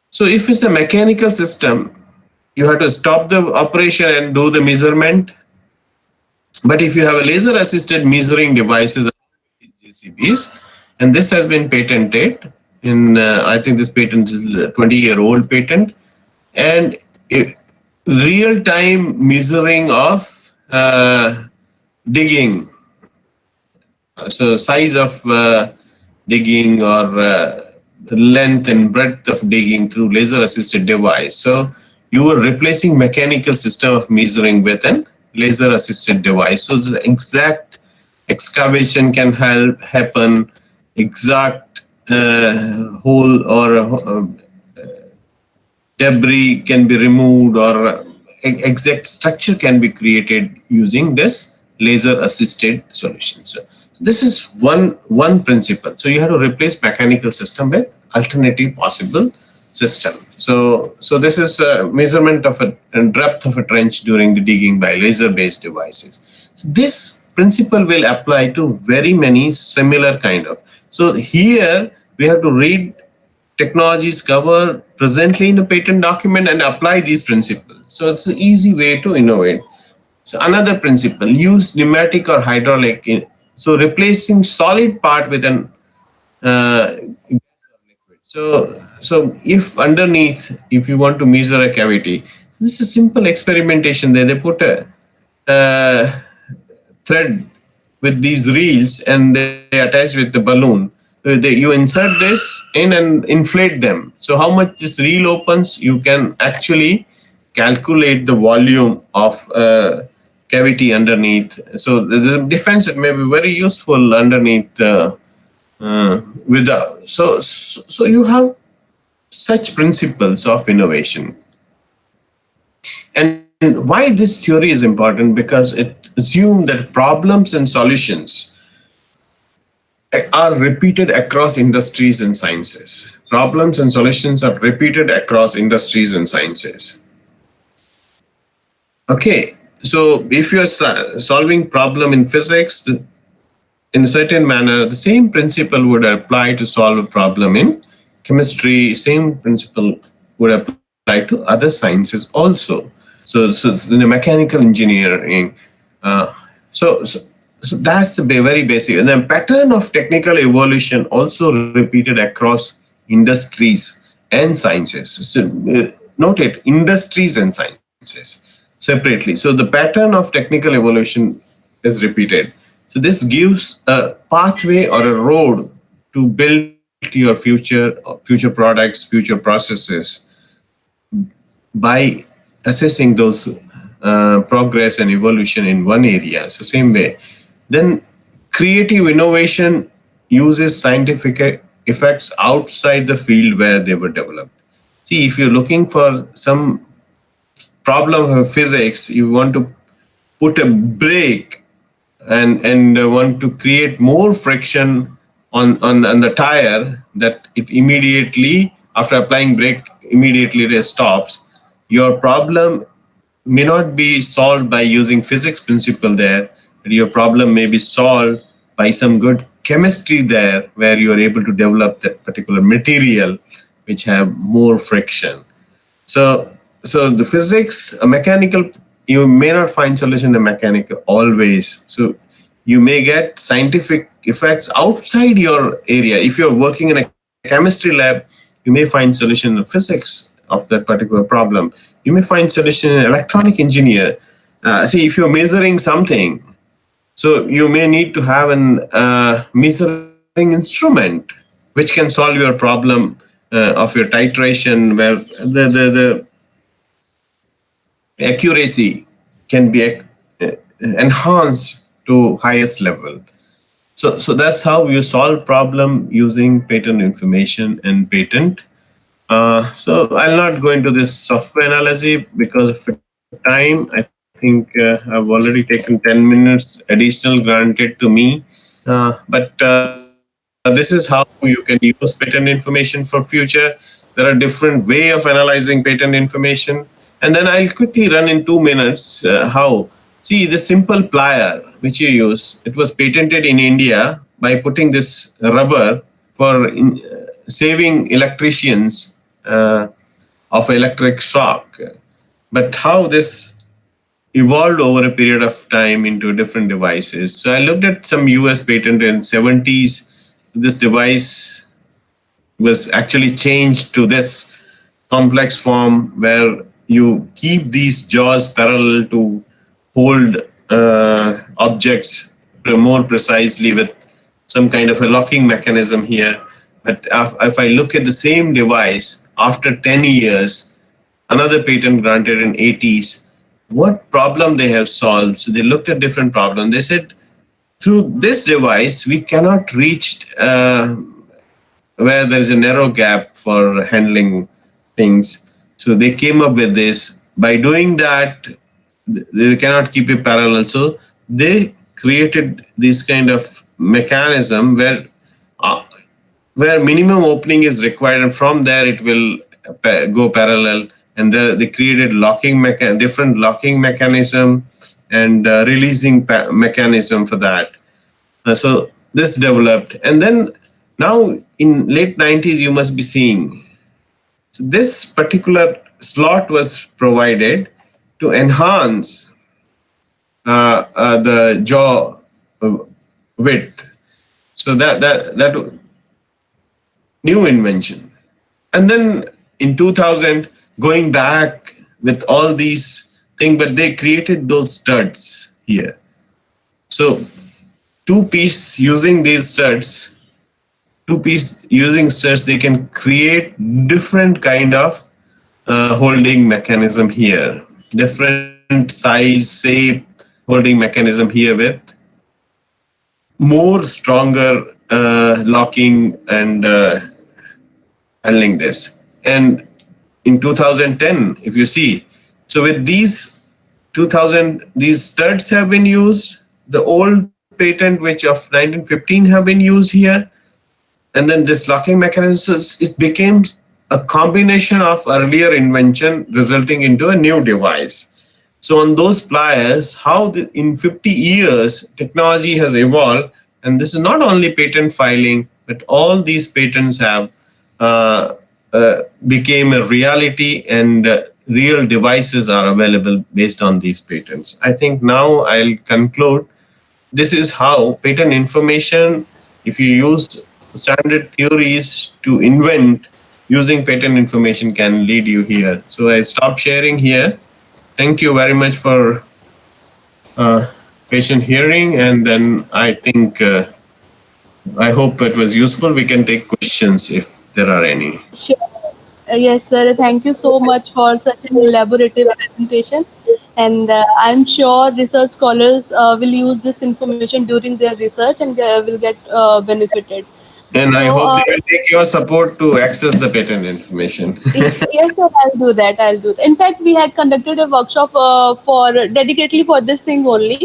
So if it's a mechanical system, you have to stop the operation and do the measurement. But if you have a laser assisted measuring devices, JCBs, and this has been patented in, I think this patent is a 20-year-old patent, and real time measuring of digging, so size of digging, or length and breadth of digging through laser assisted device. So you are replacing mechanical system of measuring with an laser assisted device. So the exact excavation can happen, exact hole or debris can be removed, or exact structure can be created using this laser assisted solution. So this is one principle. So you have to replace mechanical system with alternative possible system. So this is a measurement of a depth of a trench during the digging by laser based devices. So this principle will apply to very many similar kind of. So here we have to read technologies covered presently in the patent document and apply these principles. So it's an easy way to innovate. So another principle, use pneumatic or hydraulic. So replacing solid part with an gas or liquid. So if underneath, if you want to measure a cavity, this is a simple experimentation there. They put a thread with these reels and they attach with the balloon. You insert this in and inflate them. So how much this reel opens, you can actually calculate the volume of cavity underneath. So the defense, it may be very useful underneath with the, so you have such principles of innovation. And why this theory is important, because it assumes that problems and solutions are repeated across industries and sciences. Problems and solutions are repeated across industries and sciences. Okay, so if you're solving problem in physics in a certain manner, the same principle would apply to solve a problem in chemistry. Same principle would apply to other sciences also. So in the mechanical engineering, uh, so that's the very basic. And then pattern of technical evolution also repeated across industries and sciences. So note it, industries and sciences separately. So the pattern of technical evolution is repeated. So this gives a pathway or a road to build your future products, future processes by assessing those progress and evolution in one area. So same way, then creative innovation uses scientific effects outside the field where they were developed. See, if you're looking for some problem of physics, you want to put a brake and want to create more friction on the tire, that it immediately, after applying brake, immediately it stops. Your problem may not be solved by using physics principle there, but your problem may be solved by some good chemistry there, where you are able to develop that particular material which have more friction. So the physics, a mechanical, you may not find solution in mechanical always. So you may get scientific effects outside your area. If you're working in a chemistry lab, you may find solution in physics of that particular problem. You may find solution in electronic engineer. See, if you're measuring something, so you may need to have an measuring instrument which can solve your problem of your titration, where the accuracy can be enhanced to highest level. So that's how you solve problem using patent information and patent. So I'll not go into this software analogy because of time. I think I've already taken 10 minutes additional granted to me. But this is how you can use patent information for future. There are different way of analyzing patent information. And then I'll quickly run in 2 minutes how. See, the simple plier which you use, it was patented in India by putting this rubber for saving electricians of electric shock. But how this evolved over a period of time into different devices. So I looked at some US patent in 70s. This device was actually changed to this complex form where you keep these jaws parallel to hold objects more precisely with some kind of a locking mechanism here. But if I look at the same device after 10 years, another patent granted in 80s, what problem they have solved. So they looked at different problems. They said, through this device, we cannot reach where there is a narrow gap for handling things. So they came up with this. By doing that, they cannot keep it parallel. So they created this kind of mechanism uh, where minimum opening is required, and from there it will go parallel. And they created different locking mechanism and releasing mechanism for that. So this developed, and then now in late 90s you must be seeing, so this particular slot was provided to enhance the jaw width. So that new invention. And then in 2000, going back with all these things, but they created those studs here. So two-piece using these studs, two-piece using studs, they can create different kind of holding mechanism here, different size, shape, holding mechanism here with more stronger locking and handling this. And in 2010, if you see, so with these 2000, these studs have been used, the old patent which of 1915 have been used here, and then this locking mechanism, it became a combination of earlier invention resulting into a new device. So on those pliers, how in 50 years technology has evolved, and this is not only patent filing, but all these patents have became a reality, and real devices are available based on these patents. I think now I'll conclude. This is how patent information, if you use standard theories to invent, using patent information can lead you here. So I stop sharing here. Thank you very much for patient hearing, and then I think I hope it was useful. We can take questions if there are any. Sure. Yes, sir. Thank you so much for such an elaborative presentation. And I'm sure research scholars will use this information during their research and will get benefited. And I So, hope they will take your support to access the patent information. yes, sir, I'll do that. I'll do that. In fact, we had conducted a workshop for dedicatedly for this thing only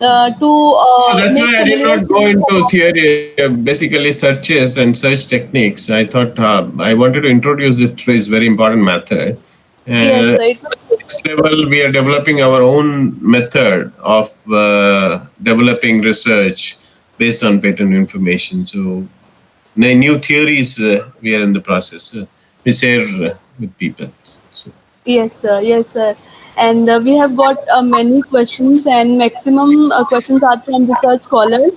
to So that's make why I did familiar not go students into about. theory, basically searches and search techniques. I thought I wanted to introduce this very important method. Yes, And sir. It was. next level, we are developing our own method of developing research based on patent information. So the new theories we are in the process. We share with people. So, Yes, sir. Yes, sir. And we have got many questions, and maximum questions are from research scholars.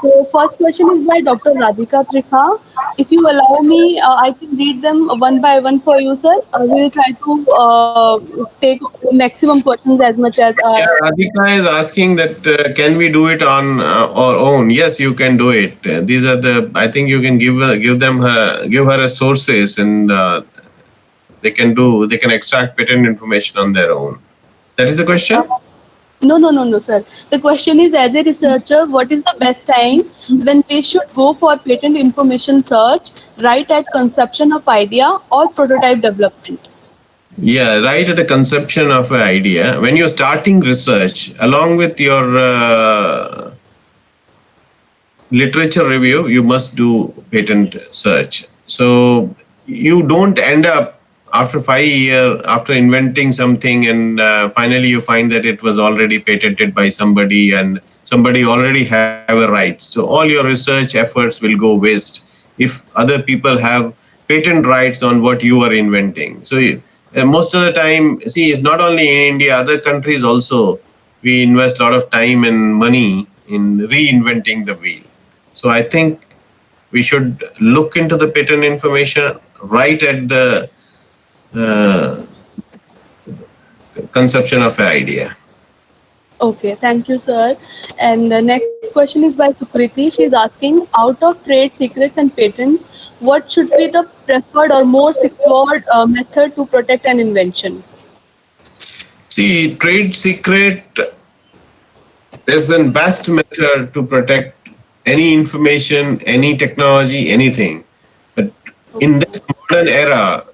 So, first question is by Dr. Radhika Trikha. If you allow me, I can read them one by one for you, sir. We'll try to take maximum questions as much as yeah, our. Radhika is asking that can we do it on our own? Yes, you can do it. These are the. I think you can give her a sources, and they can do. They can extract patent information on their own. That is the Uh, question. no, no, no, no, sir. The question is, as a researcher, what is the best time when we should go for patent information search, right at conception of idea or prototype development? Yeah, right at the conception of an idea. When you're starting research, along with your literature review, you must do patent search. So you don't end up after 5 years after inventing something, and finally you find that it was already patented by somebody and somebody already have a right. So all your research efforts will go waste if other people have patent rights on what you are inventing. So most of the time, see, it's not only in India, other countries also, we invest a lot of time and money in reinventing the wheel. So I think we should look into the patent information right at the uh, conception of an idea. Okay, thank you, sir. And the next question is by Sukriti. She's asking, out of trade secrets and patents, what should be the preferred or more secured method to protect an invention? See, trade secret is the best method to protect any information, any technology, anything. But in Okay. this modern era,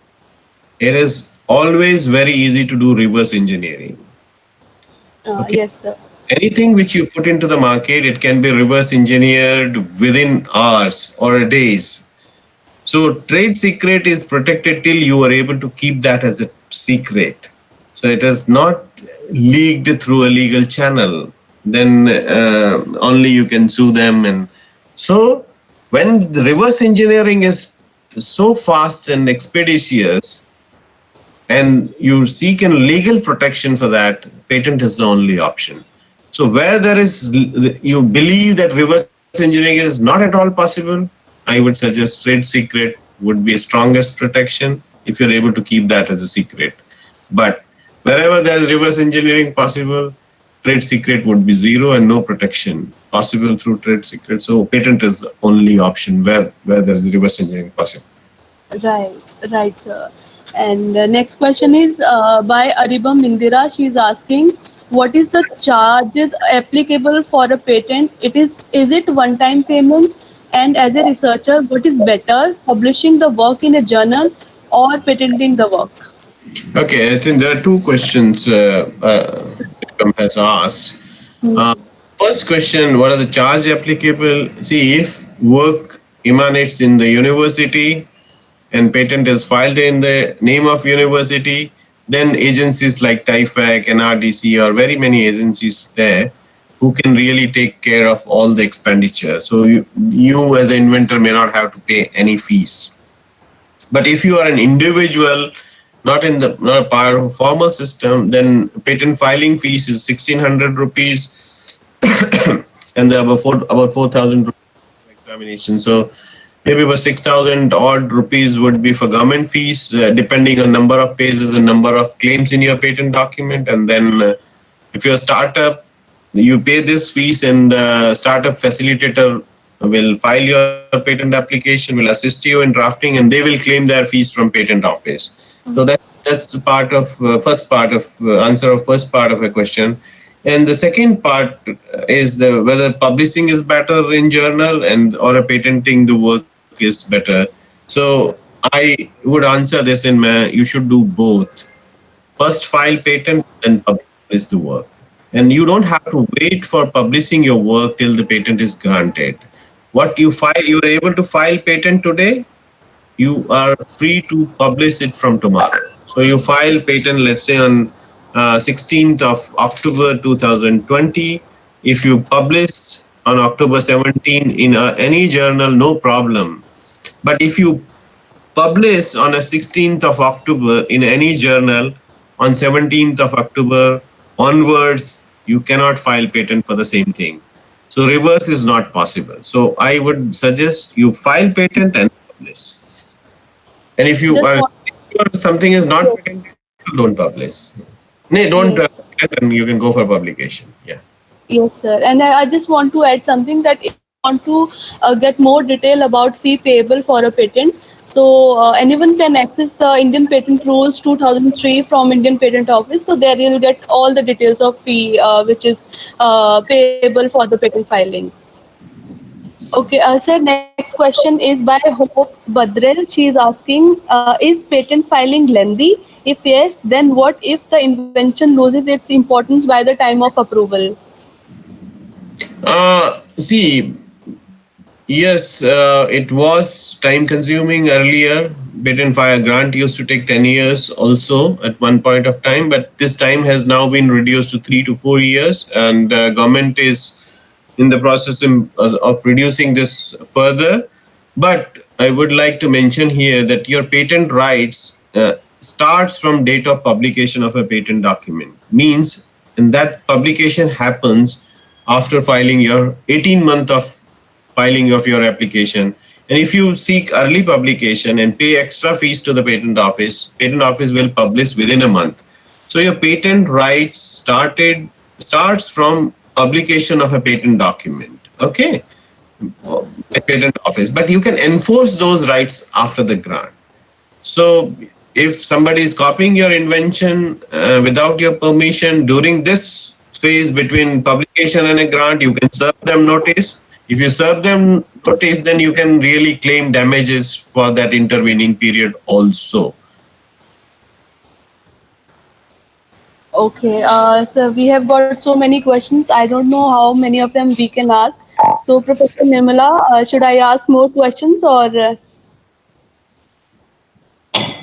it is always very easy to do reverse engineering. Okay. Yes, sir. Anything which you put into the market, it can be reverse engineered within hours or days. So trade secret is protected till you are able to keep that as a secret. So it is not leaked through a legal channel. Then only you can sue them. And so when the reverse engineering is so fast and expeditious, and you seek a legal protection for that, patent is the only option. So where there is, you believe that reverse engineering is not at all possible, I would suggest trade secret would be strongest protection if you're able to keep that as a secret. But wherever there is reverse engineering possible, trade secret would be zero and no protection possible through trade secret. So patent is the only option where there is reverse engineering possible. Right, right, sir. And the next question is by Aribam Indira. She's asking, what is the charges applicable for a patent? Is it one-time payment? And as a researcher, what is better, publishing the work in a journal or patenting the work? Okay, I think there are two questions Vikram has asked. Uh, First question, what are the charge applicable? See, if work emanates in the university and patent is filed in the name of university, then agencies like TIFAC and RDC or very many agencies there who can really take care of all the expenditure. So you as an inventor may not have to pay any fees. But if you are an individual, not a part of a formal system, then patent filing fees is 1,600 rupees, and about 4,000 rupees for examination. So maybe about 6,000 odd rupees would be for government fees, depending on number of pages and number of claims in your patent document. And then if you're a startup, you pay this fees, and the startup facilitator will file your patent application, will assist you in drafting, and they will claim their fees from patent office. So that's part of first part of answer of first part of a question. And the second part is the whether publishing is better in journal and or patenting the work is better. So I would answer this in you should do both. First file patent and publish the work. And you don't have to wait for publishing your work till the patent is granted. What you file, you're able to file patent today, you are free to publish it from tomorrow. So you file patent, let's say on 16th of October 2020. If you publish on October 17 in any journal, no problem. But if you publish on a 16th of October in any journal, on 17th of October onwards, you cannot file patent for the same thing. So reverse is not possible. So I would suggest you file patent and publish. And if you Just are want sure something is not patentable, don't publish. No, don't yes. and you can go for publication. Yeah. Yes, sir. And I just want to add something that if you want to get more detail about fee payable for a patent, so anyone can access the Indian Patent Rules 2003 from Indian Patent Office. So there you'll get all the details of fee which is payable for the patent filing. Okay, sir. Next question is by Hope Badrel. She is asking, is patent filing lengthy? If yes, then what if the invention loses its importance by the time of approval? See, yes, it was time consuming earlier. Patent file grant used to take 10 years also at one point of time, but this time has now been reduced to 3 to 4 years, and government is in the process of reducing this further. But I would like to mention here that your patent rights starts from date of publication of a patent document. Means, and that publication happens after filing your 18 month of filing of your application. And if you seek early publication and pay extra fees to the patent office will publish within a month. So your patent rights starts from publication of a patent document. Okay, a patent office, but you can enforce those rights after the grant. So if somebody is copying your invention without your permission during this phase between publication and a grant, you can serve them notice. If you serve them notice, then you can really claim damages for that intervening period also. Okay, so we have got so many questions. I don't know how many of them we can ask. So, Professor Nirmala, should I ask more questions or? Uh,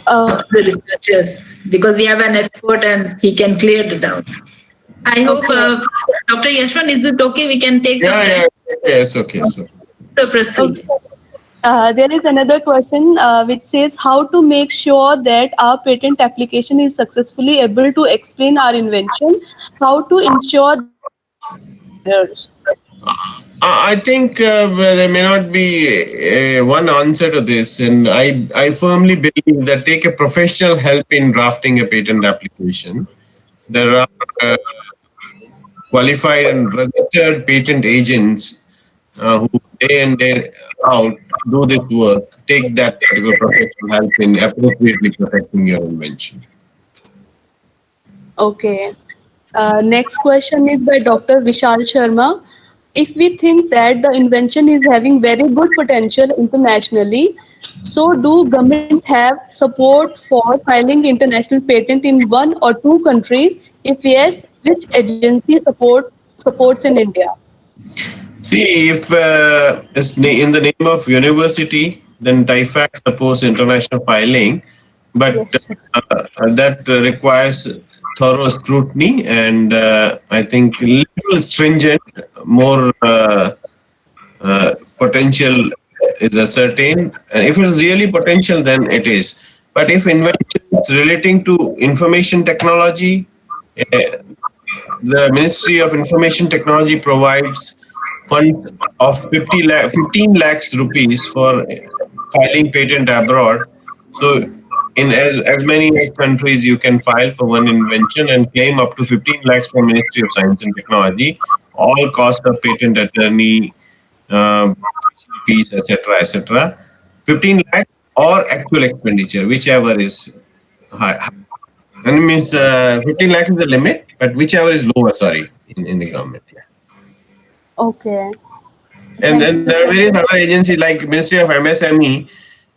Ask the researchers because we have an expert and he can clear the doubts. I hope, okay, Dr. Yashwant, is it okay? We can take some Yeah, time yeah, yes, okay. So to proceed. okay. There is another question which says how to make sure that our patent application is successfully able to explain our invention, how to ensure that there are no errors. I think well, there may not be one answer to this, and I firmly believe that take a professional help in drafting a patent application. There are qualified and registered patent agents who day in day out do this work. Take that particular professional help in appropriately protecting your invention. Okay. Next question is by Dr. Vishal Sharma. If we think that the invention is having very good potential internationally, so do government have support for filing international patent in one or two countries? If yes, which agency supports in India? See, if it's in the name of university, then TIFAC supports international filing, but Yes. that requires thorough scrutiny and I think little stringent, more potential is ascertained. And if it's really potential, then it is. But if inventions relating to information technology, uh, the Ministry of Information Technology provides funds of 15 lakhs rupees for filing patent abroad. So in as many as countries you can file for one invention and claim up to 15 lakhs from Ministry of Science and Technology, all cost of patent attorney, fees, etc., etc. 15 lakh or actual expenditure, whichever is high. And it means 15 lakh is the limit, but whichever is lower, sorry. in the government. Yeah. Okay. And there are various other agencies like Ministry of MSME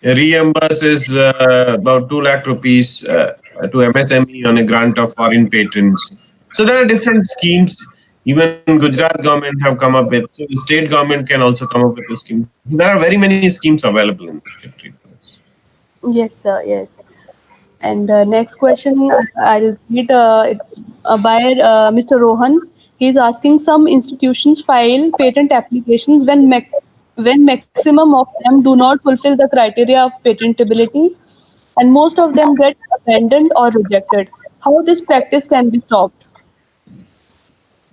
reimburses about 2 lakh rupees to MSME on a grant of foreign patents. So there are different schemes. Even Gujarat government have come up with. So the state government can also come up with a scheme. There are very many schemes available in this country for us. Yes, sir. Yes. And next question I'll read. It's by Mr. Rohan. He's asking some institutions file patent applications when maximum of them do not fulfill the criteria of patentability, and most of them get abandoned or rejected. How this practice can be stopped?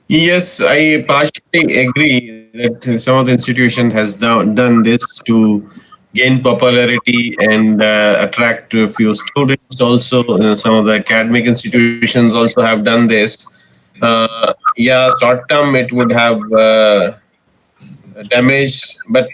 Yes, I partially agree that some of the institutions has done this to gain popularity and attract a few students. Also, some of the academic institutions also have done this. Yeah, short term it would have damage, but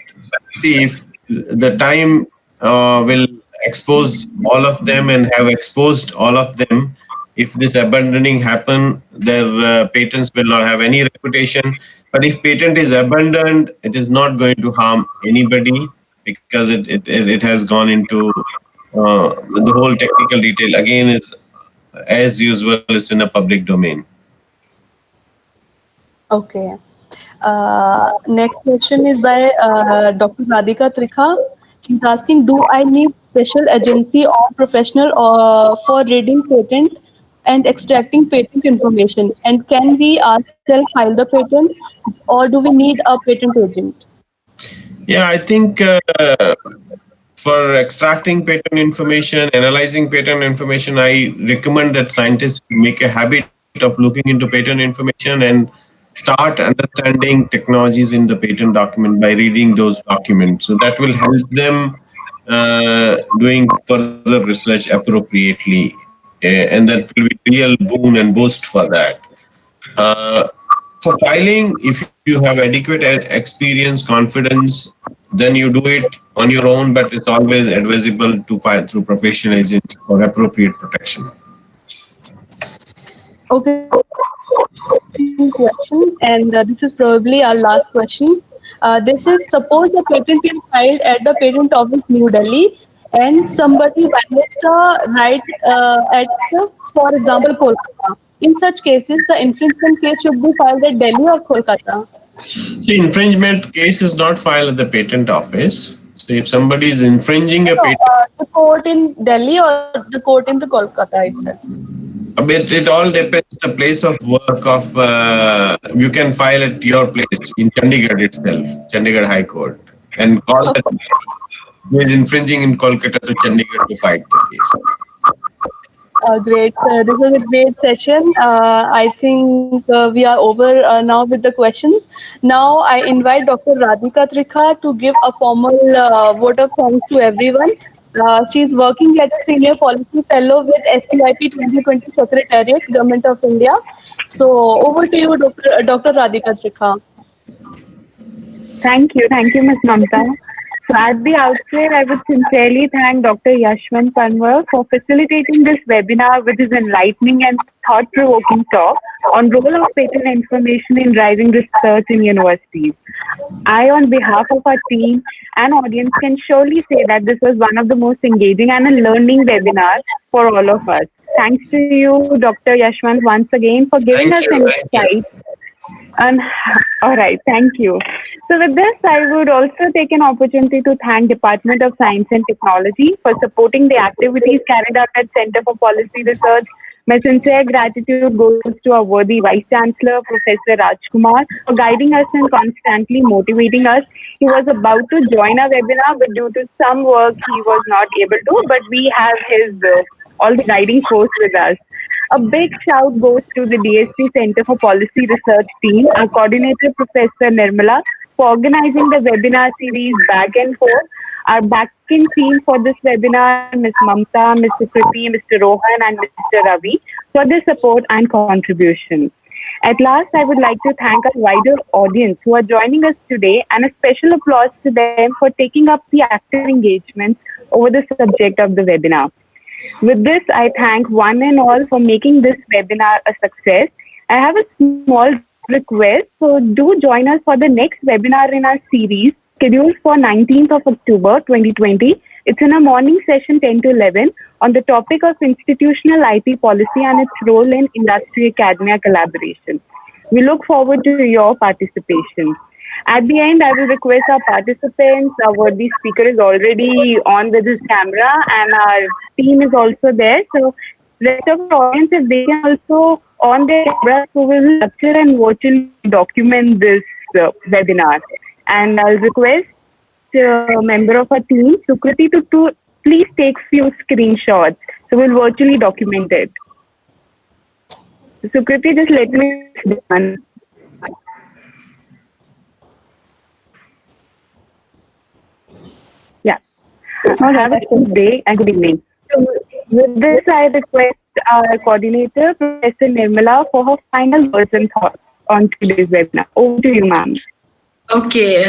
see if the time will expose all of them and have exposed all of them. If this abandoning happen, their patents will not have any reputation. But if patent is abandoned, it is not going to harm anybody because it has gone into the whole technical detail. Again, is as usual, is in a public domain. Okay. Next question is by Dr. Radhika Trikha. She's asking, do I need special agency or professional for reading patent and extracting patent information? And can we ourselves file the patent or do we need a patent agent? Yeah, I think for extracting patent information, analyzing patent information, I recommend that scientists make a habit of looking into patent information and start understanding technologies in the patent document by reading those documents. So that will help them doing further research appropriately, and that will be real boon and boost for that. For filing, if you have adequate experience, confidence, then you do it on your own, but it's always advisable to file through professional agents for appropriate protection. Okay, sir. We have interesting question, and this is probably our last question. This is, suppose the patent is filed at the Patent Office, New Delhi, and somebody violates the rights for example, Kolkata. In such cases, the infringement case should be filed at Delhi or Kolkata. See, infringement case is not filed at the patent office. So if somebody is infringing a No, patent, the court in Delhi or the court in the Kolkata itself. it all depends the place of work of. You can file at your place in Chandigarh itself, Chandigarh High Court, and call the who is infringing in Kolkata to Chandigarh to fight the case. Great. This was a great session. I think we are over now with the questions. Now I invite Dr. Radhika Trikha to give a formal vote of thanks to everyone. She's working as a senior policy fellow with STIP 2020 Secretariat, Government of India. So over to you, Dr. Radhika Trikha. Thank you, Ms. Mamta. So at the outset, I would sincerely thank Dr. Yashawant Panwar for facilitating this webinar with his enlightening and thought-provoking talk on role of patent information in driving research in universities. I, on behalf of our team and audience, can surely say that this was one of the most engaging and a learning webinar for all of us. Thanks to you, Dr. Yashwant, once again for giving Thank us you. an Thank you. insight. And all right, thank you. So with this, I would also take an opportunity to thank Department of Science and Technology for supporting the activities carried out at Center for Policy Research. My sincere gratitude goes to our worthy Vice Chancellor, Professor Rajkumar, for guiding us and constantly motivating us. He was about to join our webinar, but due to some work, he was not able to. But we have his all the guiding force with us. A big shout goes to the DST-Centre for Policy Research team, our coordinator, Professor Nirmala, for organizing the webinar series back and forth. Our back-end team for this webinar, Ms. Mamta, Mr. Kriti, Mr. Rohan, and Mr. Ravi, for their support and contribution. At last, I would like to thank our wider audience who are joining us today, and a special applause to them for taking up the active engagement over the subject of the webinar. With this, I thank one and all for making this webinar a success. I have a small request request. So do join us for the next webinar in our series scheduled for 19th of October 2020. It's in a morning session 10 to 11 on the topic of institutional IP policy and its role in industry-academia collaboration. We look forward to your participation. At the end, I will request our participants, our worthy speaker is already on with his camera and our team is also there. So rest of the audience, if they can also on their camera, so we will capture and virtually document this webinar. And I'll request a member of our team, Sukriti, to please take few screenshots. So we'll virtually document it. Sukriti, just let me done. Yeah. Have a good day and good evening. So with this, I request our coordinator, Professor Nirmala, for her final words and thoughts on today's webinar. Over to you, ma'am. Okay,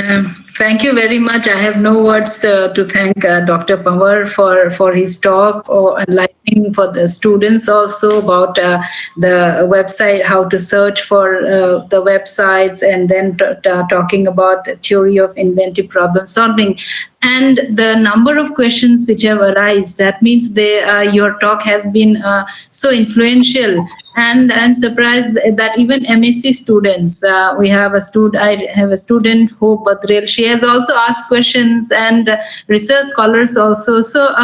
thank you very much. I have no words to thank Dr. Panwar for his talk or enlightening for the students also about the website, how to search for the websites, and then talking about the theory of inventive problem solving. And the number of questions which have arisen, that means your talk has been so influential. And I'm surprised that even MSc students, I have a student, Hope Badrel, she has also asked questions, and research scholars also. So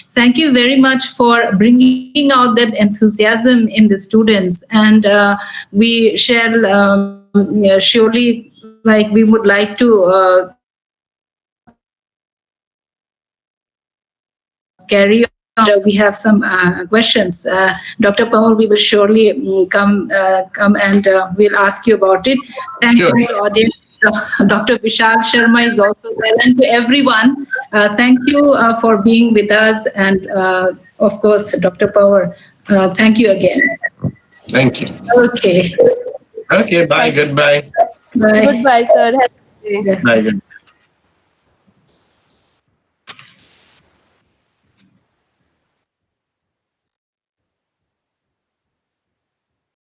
thank you very much for bringing out that enthusiasm in the students. And we shall surely, like, we would like to carry on. We have some questions. Dr. Panwar, we will surely come and we'll ask you about it. Thank you to the audience. Dr. Vishal Sharma is also there. And to everyone, thank you for being with us. And of course, Dr. Panwar, thank you again. Thank you. Okay. Okay, bye. Goodbye. Bye. Goodbye, sir. Have a good day. Bye. Goodbye.